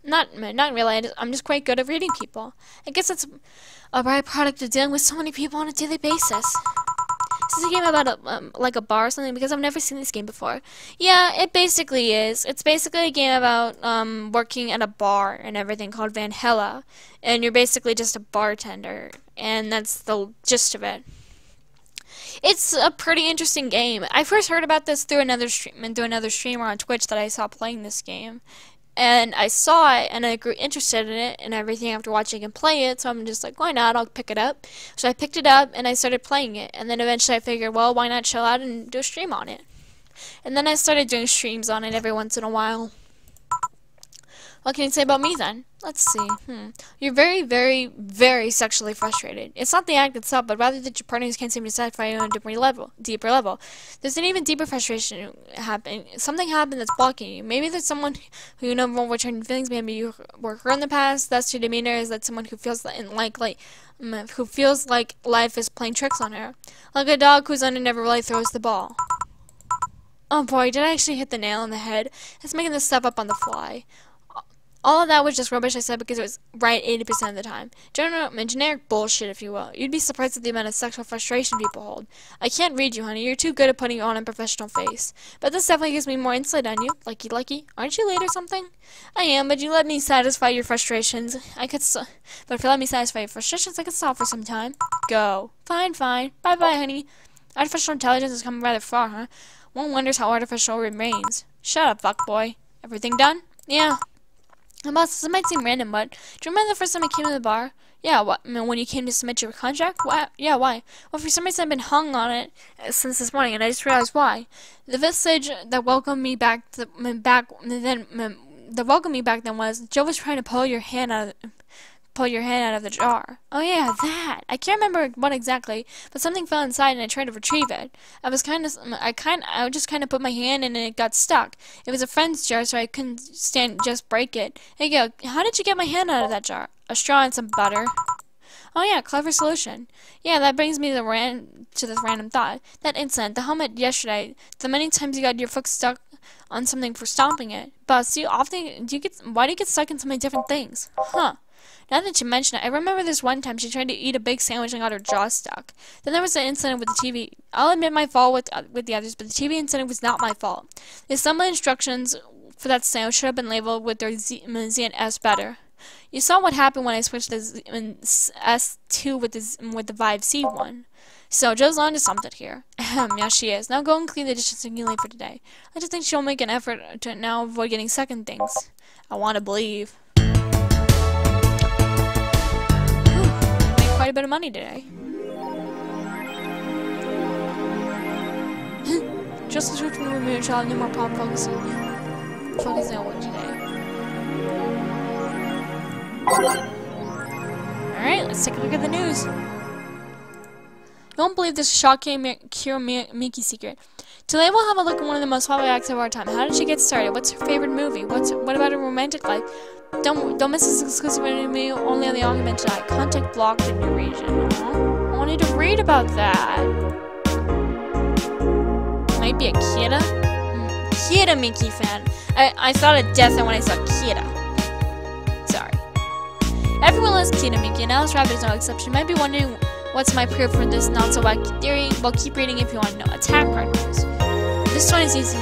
Not really. I'm just quite good at reading people. I guess it's a byproduct of dealing with so many people on a daily basis. Is this a game about like a bar or something? Because I've never seen this game before. Yeah, it basically is. It's basically a game about working at a bar and everything called Van Hella, and you're basically just a bartender, and that's the gist of it. It's a pretty interesting game. I first heard about this through another streamer on Twitch that I saw playing this game. And I saw it, and I grew interested in it and everything after watching him play it, so I'm just like, why not? I'll pick it up. So I picked it up, and I started playing it. And then eventually I figured, well, why not chill out and do a stream on it? And then I started doing streams on it every once in a while. What can you say about me, then? Let's see. You're very, very, very sexually frustrated. It's not the act itself, but rather that your partners can't seem to satisfy you on a deeper level. There's an even deeper frustration happening. Something happened that's blocking you. Maybe there's someone who you know won't return feelings. Maybe you were hurt in the past. Thus, your demeanor is that someone who feels like life is playing tricks on her, like a dog whose owner never really throws the ball. Oh boy, did I actually hit the nail on the head? It's making this stuff up on the fly. All of that was just rubbish I said because it was right 80% of the time. Generic bullshit, if you will. You'd be surprised at the amount of sexual frustration people hold. I can't read you, honey. You're too good at putting on a professional face. But this definitely gives me more insight on you. Lucky. Aren't you late or something? I am, but you let me satisfy your frustrations. But if you let me satisfy your frustrations, I could stop for some time. Go. Fine. Bye-bye, honey. Artificial intelligence has come rather far, huh? One wonders how artificial it remains. Shut up, fuckboy. Everything done? Yeah. Boss, this might seem random, but do you remember the first time I came to the bar? Yeah, what? When you came to submit your contract? Why? Yeah, why? Well, for some reason I've been hung on it since this morning, and I just realized why. The visage that welcomed me back then was Joe was trying to pull your hand out of the jar. Oh yeah, that. I can't remember what exactly, but something fell inside and I tried to retrieve it. I just kind of put my hand in and it got stuck. It was a friend's jar, so I couldn't just break it. Hey, yo, how did you get my hand out of that jar? A straw and some butter. Oh yeah, clever solution. Yeah, that brings me to this random thought. That incident, the helmet yesterday, the many times you got your foot stuck on something for stomping it. But why do you get stuck in so many different things? Huh. Now that you mention it, I remember this one time she tried to eat a big sandwich and got her jaw stuck. Then there was the incident with the TV. I'll admit my fault with the others, but the TV incident was not my fault. The assembly instructions for that sandwich should have been labeled with their Z and S better. You saw what happened when I switched the S2 with the Vive C1. So Joe's on to something here. Yeah, she is. Now go and clean the dishes and get late for today. I just think she'll make an effort to now avoid getting second things. I want to believe. Quite a bit of money today. Just as from the removed child, no more problem focusing on work today. Alright, let's take a look at the news. You won't believe this shocking Kira Miki secret. Today we'll have a look at one of the most popular acts of our time. How did she get started? What's her favorite movie? What about her romantic life? Don't miss this exclusive interview only on the argument tonight. Contact blocked in your region. I wanted to read about that. Might be a Kira? Kira Miki fan. I thought of death when I saw Kira. Sorry. Everyone loves Kira Miki, and Alice Rabbit is no exception. You might be wondering what's my proof for this not so wacky theory. Well, keep reading if you want to know. Attack partners. This one is easy.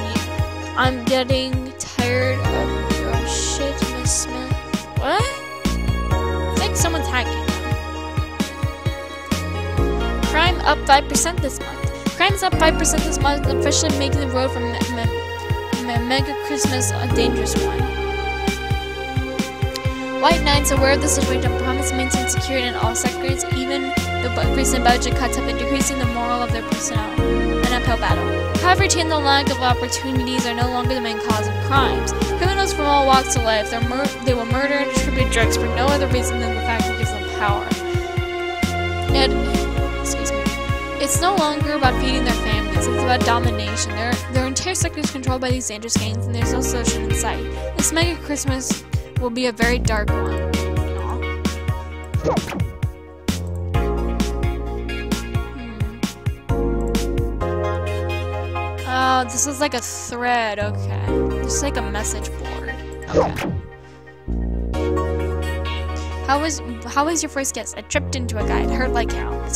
I'm getting tired of your shit, Miss Smith. What? I think someone's hacking. Crime up 5% this month. Crime is up 5% this month, officially making the road from Mega Christmas a dangerous one. White Knights, aware of the situation, promise to maintain security in all sectors, even the recent budget cuts have been decreasing the morale of their personnel. An uphill battle. However, retain the lack of opportunities are no longer the main cause of crimes. Criminals from all walks of life, they will murder and distribute drugs for no other reason than the fact it gives them power. It's no longer about feeding their families, it's about domination. Their entire sector is controlled by these dangerous gangs, and there's no solution in sight. This mega Christmas will be a very dark one. Oh, this is like a thread, okay. This is like a message board. Okay. How was your first kiss? I tripped into a guy. It hurt like hell.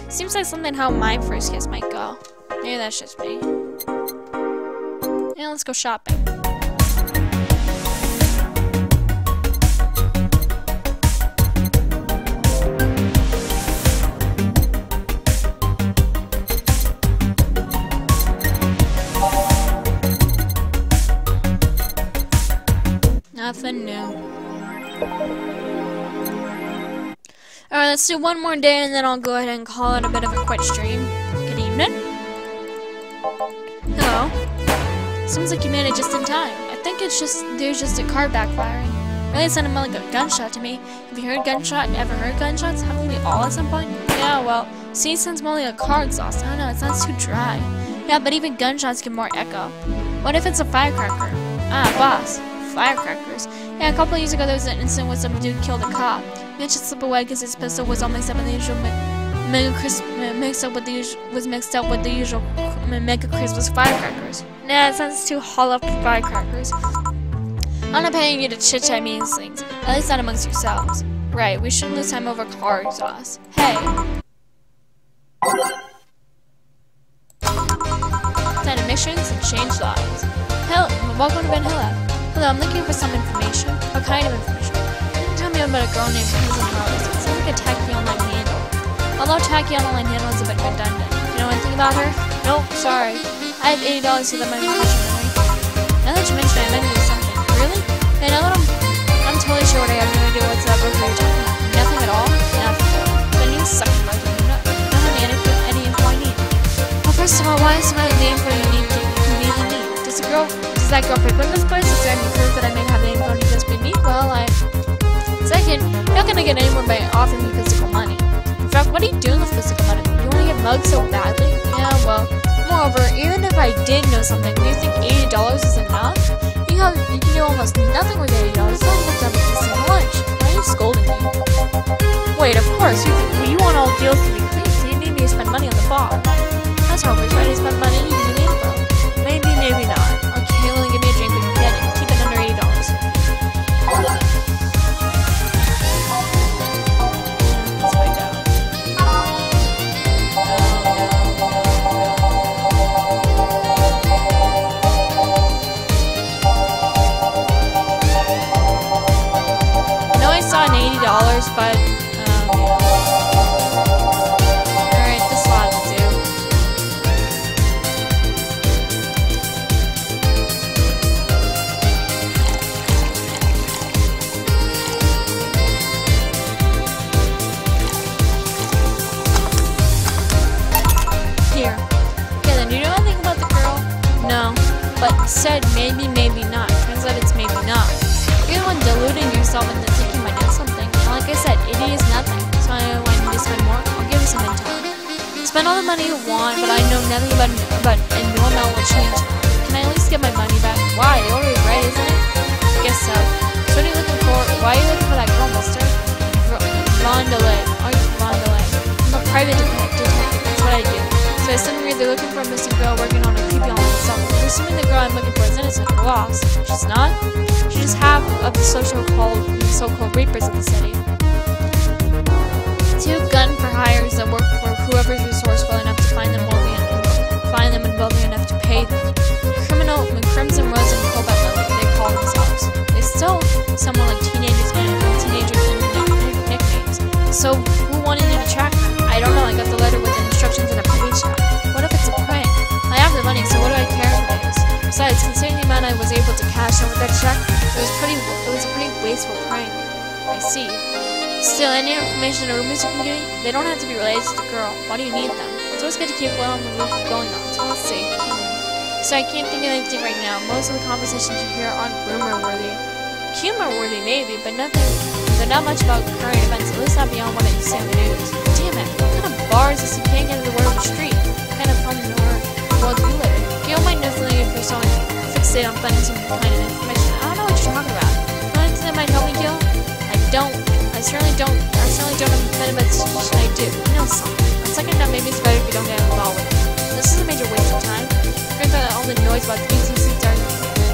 Seems like something how my first kiss might go. Maybe that's just me. Yeah, let's go shopping. Nothing new. Alright, let's do one more day and then I'll go ahead and call it a bit of a quick stream. Good evening. Hello. Seems like you made it just in time. I think there's just a car backfiring. Really sounded more like a gunshot to me. Have you heard gunshot? Ever heard gunshots? Haven't we all at some point? Yeah, well, see, it sounds more like a car exhaust. I don't know, it sounds too dry. Yeah, but even gunshots get more echo. What if it's a firecracker? Ah, boss. Firecrackers. Yeah, a couple of years ago there was an incident where some dude killed a cop. He managed to slip away because his pistol was all mixed up in the usual mixed up with the usual Mega Christmas firecrackers. Nah, it sounds too hollow for firecrackers. I'm not paying you to chit-chat me these things. At least not amongst yourselves. Right, we shouldn't lose time over car exhaust. Hey. Time to missions and change lives. Welcome to Ben Hilla. Hello, I'm looking for some information. What kind of information? You can tell me about a girl named Hazel Rose. It sounds like a tacky online handle. Although tacky online handle is a bit redundant. You know anything about her? Nope, sorry. I have $80 to let my information with me. Now that you mention it, I might need something. Really? Yeah, now that I'm totally sure what I have no idea whatsoever who you're talking about. Nothing at all? Nothing. Then you suck if I don't know any info I need. Well, first of all, why is my name for unique to conveniently need? Does that girl frequent this place? Is there any proof that I may have the info to just be me? Well, Second, you're not gonna get anywhere by offering me physical money. In fact, what are you doing with physical money? You wanna get mugged so badly? Yeah, well, moreover, even if I did know something, do you think $80 is enough? You can do almost nothing with $80. It's not enough to have a decent lunch. Why are you scolding me? Wait, of course, you want all deals to be clean, so you need me to spend money on the bar. That's how we're trying to spend money using the info. Maybe, maybe not. Okay, well, give me a drink, but get it. Keep it under $80. Let's find out. I know I saw an $80, but alright, this lot will do. Here. Okay, then, do you know anything about the girl? No. But said maybe, maybe not. Turns out it's maybe not. You're the one deluding yourself into thinking I know something. And like I said, it is nothing. So I need to spend more. I'll give you some intel. Spend all the money you want, but I know nothing about and no amount will change that. Can I at least get my money back? Why? The order is right, isn't it? I guess so. So what are you looking for? Why are you looking for that girl, mister? Rondelay. Are you Rondelay? I'm a private detective. That's what I do. So I assume you're either looking for a missing girl working on a creepy online song. I'm assuming the girl I'm looking for is innocent or lost. She's not? She's half of the so-called reapers of the city. 2 gun-for-hires that work for whoever's resourceful enough to find them and wealthy enough to pay them. Criminal Crimson Rose and Cobalt Lily, they call themselves. They still someone like teenagers and nicknames. So who wanted you to track them? I don't know. I got the letter with the instructions in a page. What if it's a prank? I have the money, so what do I care if it is? Besides, considering the amount I was able to cash in with that check, it was a pretty wasteful prank. I see. Still, any information or rumors you can give me, they don't have to be related to the girl. Why do you need them? It's always good to keep well on the loop going on, so let's see. So I can't think of anything right now. Most of the conversations you hear aren't rumor-worthy. Humor-worthy maybe, but they're not much about current events, at least not beyond what you see on the news. Damn it, what kind of bars is you can't get in the word on the street? What kind of fun in the world you live in? Gil might definitely if you're so fixated on finding some kind of information. I don't know what you're talking about. You know anything that might help me, Gil? I certainly don't have many investigations I do. You know something. On second thought, maybe it's better if you don't get involved with it. This is a major waste of time. Granted that all the noise about the BTC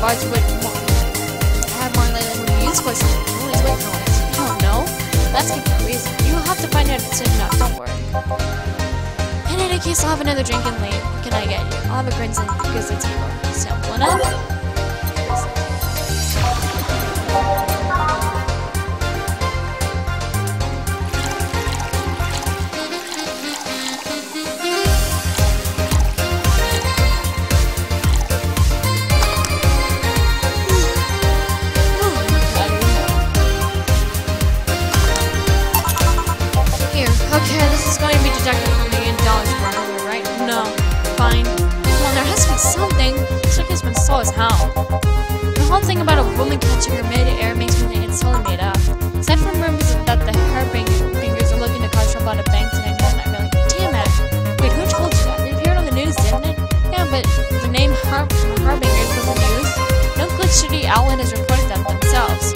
bars would have more lately would be used for something. Noise with noise. I don't know. That's getting crazy. You'll have to find out soon enough, don't worry. In any case, I'll have another drink and leave. What can I get you? I'll have a grins and because it's table. Simple enough. Okay, this is going to be deducted from $1 million for another, right? No. Fine. Come on, there has to be something. This trick has been slow as hell. The whole thing about a woman catching her mid-air makes me think it's totally made up. Aside from rumors that the hairbangers are looking to cause trouble at a bank tonight, I'm really, damn it. Wait, who told you that? It appeared on the news, didn't it? Yeah, but the name hairbangers was the news. No glitch city outlet has reported them themselves.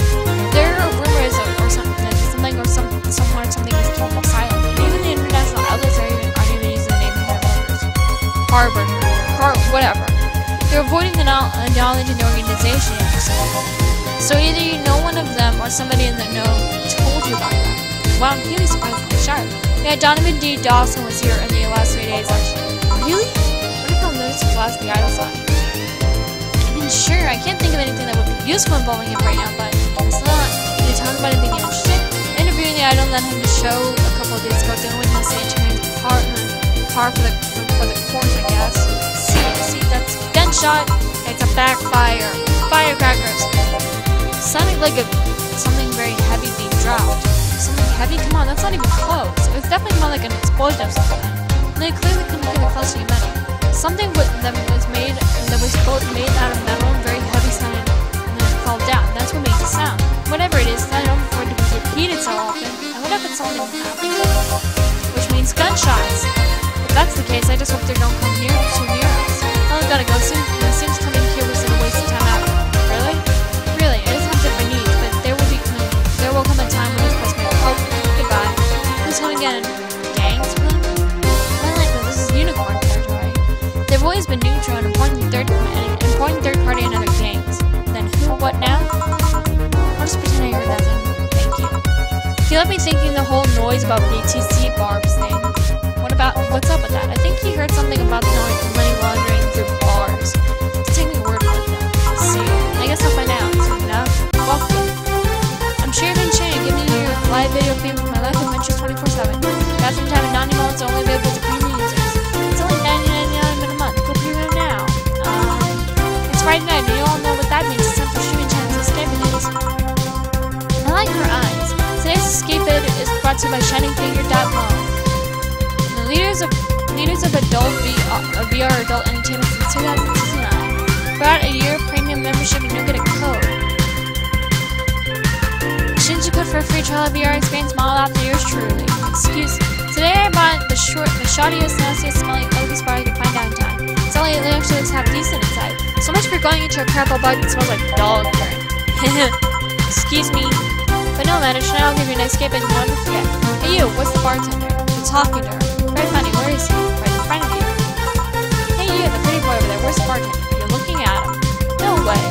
There are rumors or something is keeping silent. Even the international outlets aren't even using the name whatever. They're avoiding the knowledge in the organization or something. So either you know one of them or somebody in the know told you about them. Wow, I'm really surprisingly sharp. Yeah, Donovan D. Dawson was here in the last 3 days actually. Really? What if I'll notice his last the idol sign? I mean, sure, I can't think of anything that would be useful involving him right now, but it's not. Can you talk about anything interesting? Interviewing the idol led him to show a couple of days ago. Didn't win the same par for the course, I guess. See, that's gunshot. It's a backfire. Firecrackers. Sounded like something very heavy being dropped. Something heavy? Come on, that's not even close. It was definitely more like an explosion of something. And they clearly couldn't get it close to humanity. Something that was both made out of metal and very heavy sounded, and then it fell down. That's what makes it sound. Whatever it is, I don't want it to be repeated so often. I would have been something happening, which means gunshots. If that's the case, I just hope they don't come too near us. Well, I've gotta go soon. It seems coming here was a waste of time out. Really? Really, it isn't different needs, but there will come a time when this place may be broken. Goodbye. Who's home again? Gangs? Well, like this is unicorn territory. They've always been neutral and important third party and other gangs. Then who? What now? I'll just pretend I heard nothing. Thank you. He left me thinking the whole noise about BTC barbs thing. What's up with that? I think he heard something about the money laundering through bars. Just take me word for it though. See, I guess I'll find out soon enough. Welcome. I'm Sheridan Chan, giving you your live video feed from my life adventures 24/7. Got some time in 90 moments only available to premium users. It's only $99 a month. Go premium now. It's Friday night, and you all know what that means. It's time for streaming channels escape days. I like your eyes. Today's escape vid is brought to you by ShiningFinger.com. Leaders of adult VR adult entertainment since 2009. Brought a year premium membership and you'll get a code. Exchange code for a free trial of VR experience modeled after yours truly. Excuse me. Today I bought the shortiest, nastiest, smelling, ugliest bar you can find downtown. It's only it actually looks half decent inside. So much for going into a crapple bug that smells like dog urine. Excuse me. But no matter, tonight I'll give you an escape and never forget. Hey you, what's the bartender? You're talking to her. Very funny, where is he? Right in front of you. Hey you, the pretty boy over there, where's the bartender? You're looking at him. No way.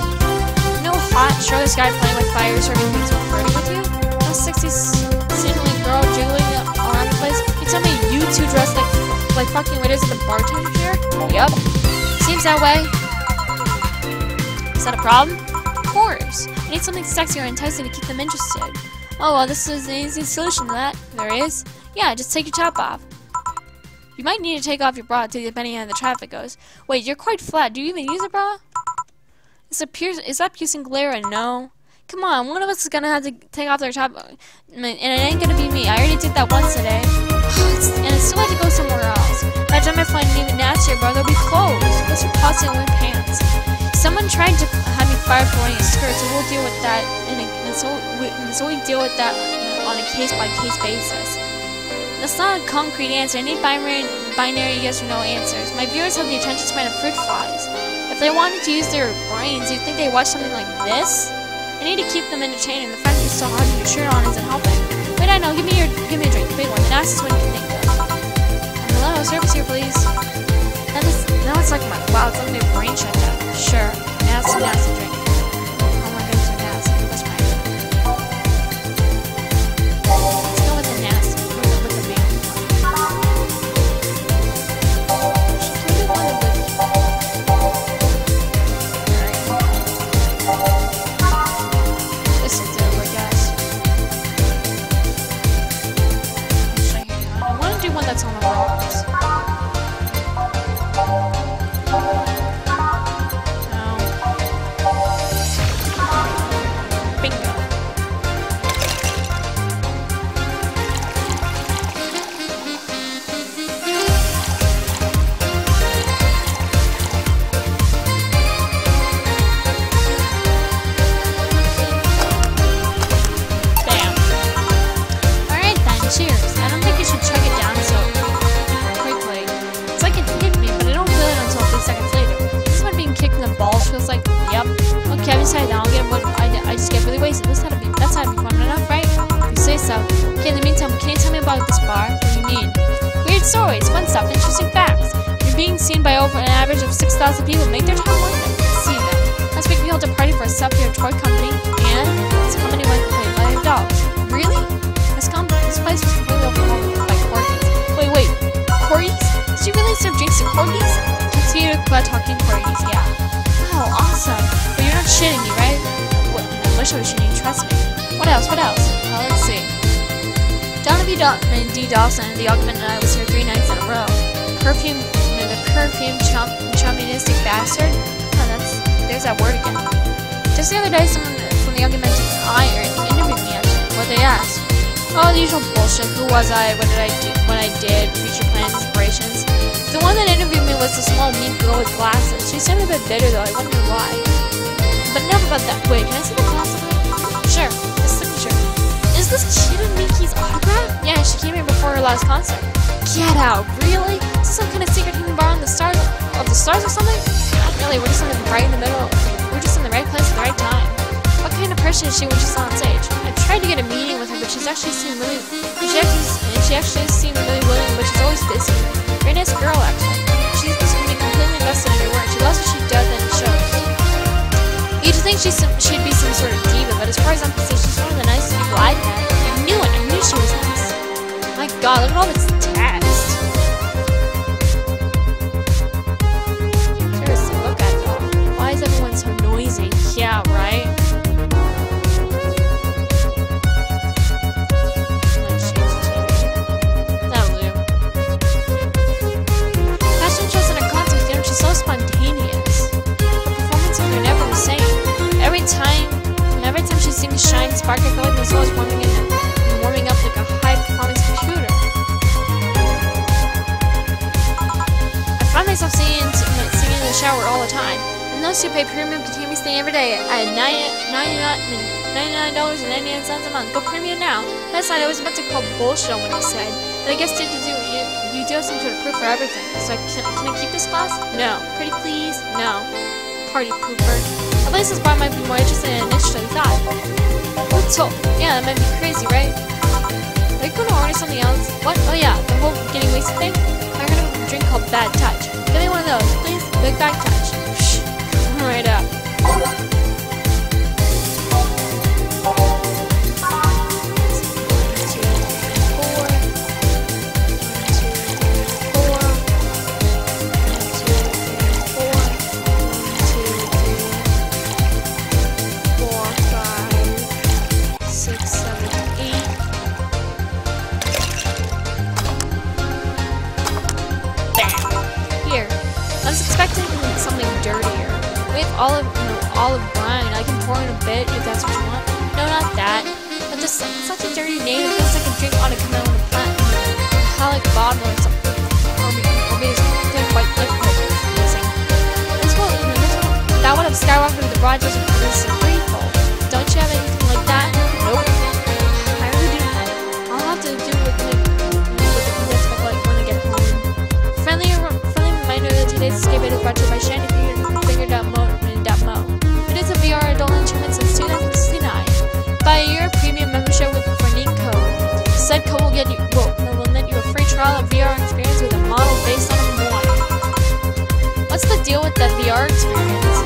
No hot, shirtless guy playing with fire serving things with flirting with you? No sexy, scintillating girl jiggling around the place? You tell me you two dressed like fucking waiters at the bartender here? Yup. Seems that way. Is that a problem? Of course. I need something sexy or enticing to keep them interested. Oh well, this is an easy solution to that. There is. Yeah, just take your top off. You might need to take off your bra too, depending on how the traffic goes. Wait, you're quite flat. Do you even use a bra? Is that piercing glare a no? Come on, one of us is gonna have to take off their top, and it ain't gonna be me. I already did that once today. And I still had to go somewhere else. By the time I find it even nastier, bro, they'll be closed. What's your posse and wear pants? Someone tried to have me fired for wearing a skirt, so we'll deal with that. So we deal with that on a case-by-case basis. That's not a concrete answer. I need binary yes or no answers. My viewers have the attention span of fruit flies. If they wanted to use their brains, you'd think they'd watch something like this? I need to keep them entertained, and the fact that you're still having your shirt on isn't helping. Wait, I know. Give me a drink, big one, the nastiest one you can think of. Hello, service here, please. Now it's like wow, it's like my brain shut down. Sure, nasty drink. Oh my goodness, they're nasty. That's right. Let's go with the nasty. With the man. This will do it, guys. I want to do one that's on the rocks. Okay, in the meantime, can you tell me about this bar? What do you mean? Weird stories, fun stuff, interesting facts. You're being seen by over an average of 6,000 people. Make their time worth it. See them. Last week we held a party for a self-care toy company, and this company went completely by dogs. Really? This place was completely overwhelmed by corgis. Wait, corgis? Did you really serve drinks to corgis? Continue about talking corgis, yeah. Oh, awesome. But you're not shitting me, right? Well, I wish I was shitting you, trust me. What else? Well, let's see. Jonathan D. Dawson, the augment, and I was here 3 nights in a row. The perfume chauvinistic bastard. Oh, there's that word again. Just the other day, someone from the augmented iron interviewed me, actually. What they asked? Oh, the usual bullshit. Who was I? What did I do? What I did? Future plans, inspirations. The one that interviewed me was the small, meek girl with glasses. She seemed a bit bitter, though. I wonder why. But enough about that. Wait, can I see the glasses? Sure. The signature. Is this Cheetah Miki's autograph? Yeah, she came here before her last concert. Get out, really? Is this some kind of secret hidden bar on the stars or something? Not really, we're just in the right in the middle. We're just in the right place at the right time. What kind of person is she when she's on stage? I tried to get a meeting with her, but she actually seemed really willing, but she's always busy. Very nice girl, actually. She's supposed to be completely invested in her work. She loves what she does and it shows. You'd think she'd be some sort of diva, but as far as I'm concerned, she's one of the nicest people I've met. I knew it. I knew she was nice. My God, look at all this text. Seriously, look at it all. Why is everyone so noisy? Yeah, right? Let's change the TV. That'll do. Fashion shows and her concerts, she's so spontaneous. Her performances are never the same. Every time she sings Shine Spark, I feel like my soul is warming up like a high-performance computer. I find myself singing in the shower all the time. And those who pay premium can hear me sing every day at $99.99 a month. Go premium now. Last night I was about to call bullshit on what you said, but I guess you do have some sort of proof for everything. So can I keep this class? No. Pretty please? No. Party pooper. At least this bar might be more interesting and niche than I thought. Yeah, that might be crazy, right? Are you gonna order something else? What? Oh yeah, the whole getting wasted thing? I heard of a drink called Bad Touch. Give me one of those, please. Big Bad Touch. Shh. Come right up. olive brine. I can pour in a bit if that's what you want. No, not that. But this is such a dirty name. It feels like a drink ought to come out of a plant. Metallic bottle or something. Or maybe it's quite liquid. That would have skyrocketed the Rogers and this threefold. Don't you have anything like that? Nope. I really do. I'll have to do with the like when I get home. Friendly reminder that today's escape is brought to you by Shiny Fingered Mo. It is a VR adult entertainment since 2069. Buy a year premium membership with a unique code. Said code will net you a free trial of VR experience with a model based on a morning. What's the deal with that VR experience?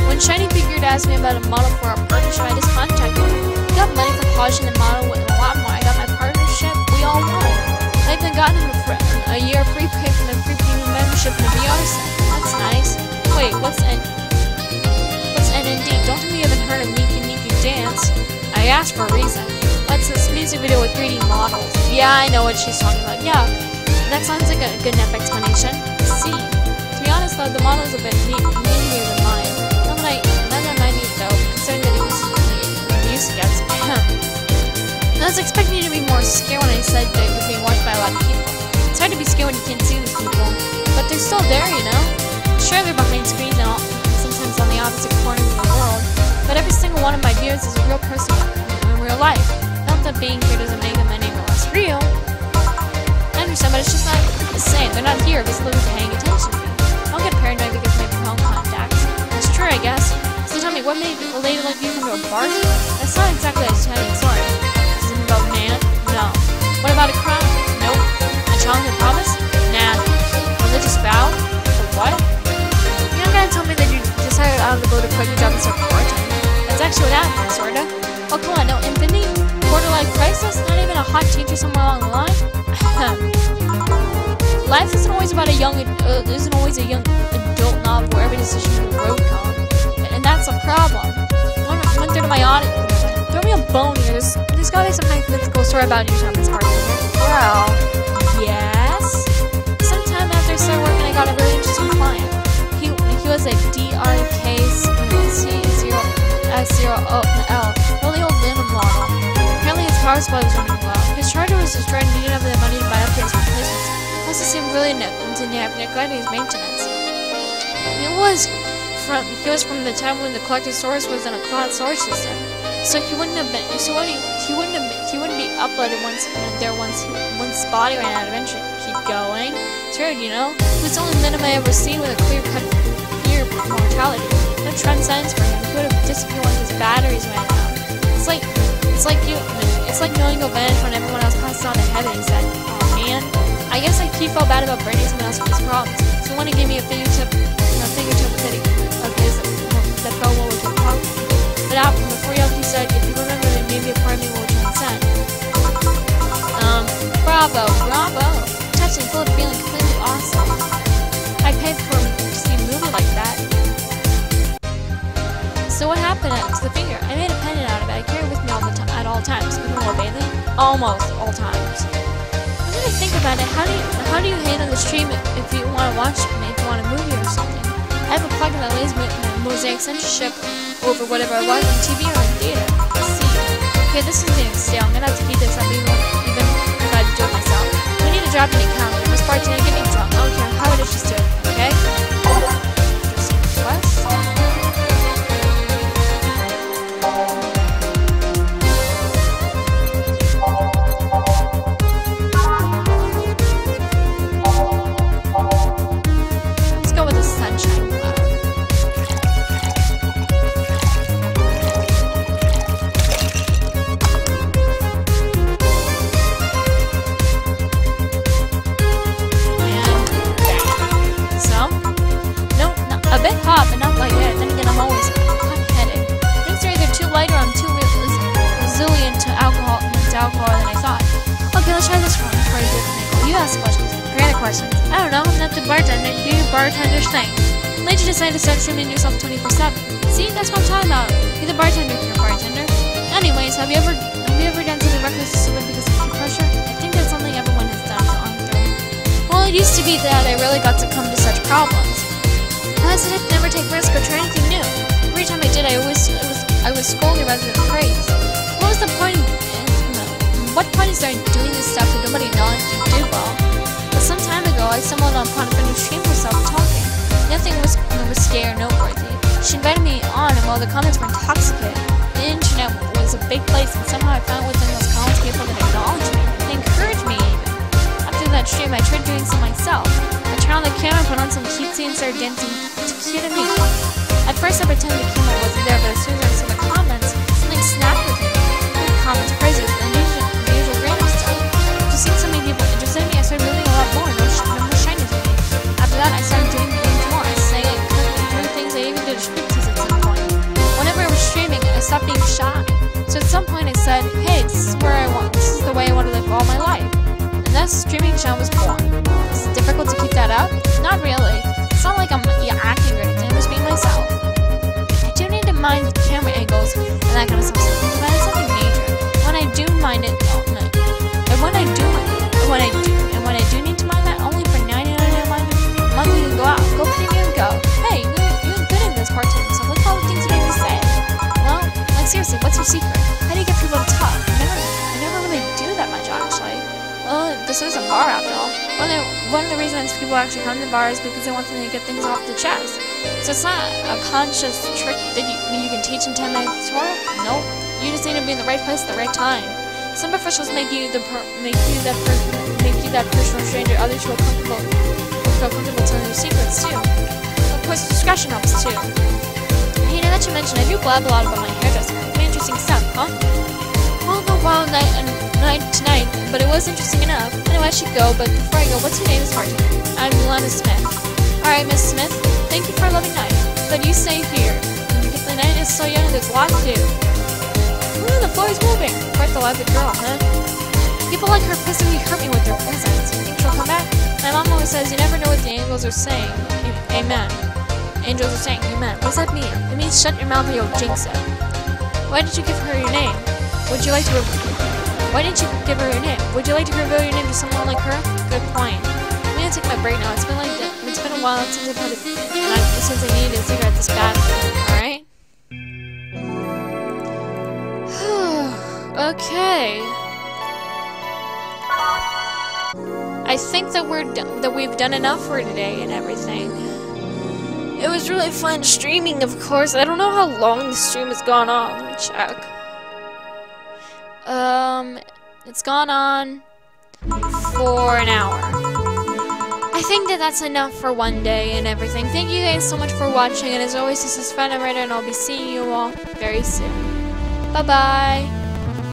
When Shiny Figured asked me about a model for our partnership, I just contacted him. He got money for polishing the model and a lot more. I got my partnership, we all won. I even got him a year free premium membership in a VR set. That's nice. Wait, what's NND? Don't tell me you haven't heard of Niki Niki Dance. I asked for a reason. What's this music video with 3D models? Yeah, I know what she's talking about. Yeah, that sounds like a good enough explanation. See. To be honest though, the model is a bit neater than mine. Not that I need though, considering that he used to get. I was expecting you to be more scared when I said that it was being watched by a lot of people. It's hard to be scared when you can't see these people, but they're still there, you know? Sure, they're behind screens and sometimes on the opposite corners of the world, but every single one of my viewers is a real person in real life. Not that being here doesn't make them any less real. I understand, but it's just not the same. They're not here because they're paying attention to me. Don't get paranoid because of my phone contacts. That's true, I guess. So tell me, what made a lady like you come to a party? That's not exactly a Italian story. Is it about man? No. What about a crime? Nope. A challenge and promise? Nah. Religious vow? What? You're not gonna tell me that you decided out of the blue to quit your job and start bartending. That's actually what happened, sorta. Oh, come on, no infinity? Quarter-life crisis? Not even a hot teacher somewhere along the line? Life isn't always about isn't always a young adult novel where every decision is a road cone. And that's a problem. Went through to my audience. Throw me a bone here. There's gotta be some nice mythical story about you, Thomas Bartender. Well, yes. Sometime after I started working, I got a really interesting client. He was a DRKC0X0L, really old Lincoln model. Apparently his power supply was running low. His charger was destroyed and he didn't have the money to buy upgrades for replacements. Plus, he seemed really neglecting his maintenance. He was from the time when the collected source was in a cloud storage system, so he wouldn't be uploaded once body ran out of entry. Keep going. It's weird, you know. He was the only minimum I ever seen with a clear-cut fear of mortality. No trend signs for him. He would have disappeared when his batteries ran out. It's like knowing you'll vanish when everyone else passes on to heaven. He said, "Oh man." I guess he felt bad about burning someone else with his problems. So when he gave me a fingertip that fell well with your problem. But out before he left, he said, "If you remember, then maybe a part of me will transcend." Bravo. Touching, full of feeling, completely awesome. I paid for to see a movie like that. So what happened to the finger? I made a pendant out of it. I carry it with me at all times, even while bathing. Almost all times. When I think about it, how do you handle the stream if you want to watch it, if you want a movie or something? I have a plugin that lays mosaic censorship over whatever I watch on TV or in theater. Let's see. Okay, this is getting stale. I'm gonna have to keep this up even if I do it myself. We need to drop an account. This bartender get me drunk. I don't care how it is, just do it. Okay? Just request. Let's go with the sunshine cloud. A bit hot, but not like that. Then again, I'm always hot-headed. Drinks are either too light or I'm too resilient to alcohol than I thought. Okay, let's try this one before I do the nickel. You ask questions. Granted questions. I don't know. I'm not the bartender. Do your bartender's thing. Later decided to start streaming yourself 24/7. See, that's what I'm talking about. You're the bartender if you're a bartender. Anyways, have you ever done something reckless or stupid because of peer pressure? I think that's something everyone has done on through. Well, it used to be that I really got to come to such problems. I said I'd never take risks or try anything new. every time I did, I was scolded rather than praised. What was the point? What point is there in doing this stuff if nobody acknowledged you did well? But some time ago, I stumbled upon a friend who streamed herself talking. Nothing was scary or noteworthy. She invited me on, and while the comments were intoxicating, the internet was a big place, and somehow I found within those comments people that acknowledged me and encouraged me even. After that stream, I tried doing so myself. I turned on the camera, put on some cutesy, and started dancing to Cute and Me. At first, I pretended the camera wasn't there, but as soon as I saw the comments, something snapped with me. Good comments, praises, and the usual random stuff. Just seeing so many people interested in me, I started revealing a lot more. No more shyness with me. After that, I started doing things more. I sang, I cooked, doing things. I even did a striptease at some point. Whenever I was streaming, I stopped being shy. So at some point, I said, "Hey, this is the way I want to live all my life." And thus, streaming channel was born. Is it difficult to keep that up? Not really. It's not like I'm acting or anything. I'm just being myself. I do need to mind camera angles and that kind of stuff, but it's nothing major. When I do mind it, and when I do need to mind that, only for 99 a month you can go out, go premium, go. Hey, you're good at this part time stuff. Look at all the things you need to say. Well, like seriously, what's your secret? How do you get people to talk? I never really do that much actually. Well, this is a bar after all. One of the reasons people actually come to the bar is because they want to get things off the chest. So it's not a conscious trick that you can teach in 10 minutes tutorial. Nope. You just need to be in the right place at the right time. Some professionals make you that personal stranger. Others feel comfortable telling their secrets too. Of course, discretion helps too. Hey, now that you mentioned, I do blab a lot about my hairdresser. Pretty interesting stuff, huh? Well, no wild night tonight, but it was interesting enough. Anyway, I should go, but before I go, what's your name, Miss Martin? I'm Lana Smith. Alright, Miss Smith, thank you for a lovely night. But you stay here. The night is so young, there's a lot to do. Ooh, the floor is moving. Quite the lively girl, huh? People like her physically hurt me with their presence. You think she'll come back? My mom always says you never know what the angels are saying. Amen. Angels are saying amen. What does that mean? It means shut your mouth or you'll jinx it. Why did you give her your name? Why didn't you give her your name? Would you like to reveal your name to someone like her? Good point. I'm gonna take my break now. It's been a while since I've had since I needed a cigarette this bad. Alright? Okay. I think that we've done enough for today and everything. It was really fun streaming, of course. I don't know how long the stream has gone on. Let me check. It's gone on for an hour. I think that's enough for one day and everything. Thank you guys so much for watching, and as always, this is Phantom Rider, and I'll be seeing you all very soon. Bye-bye!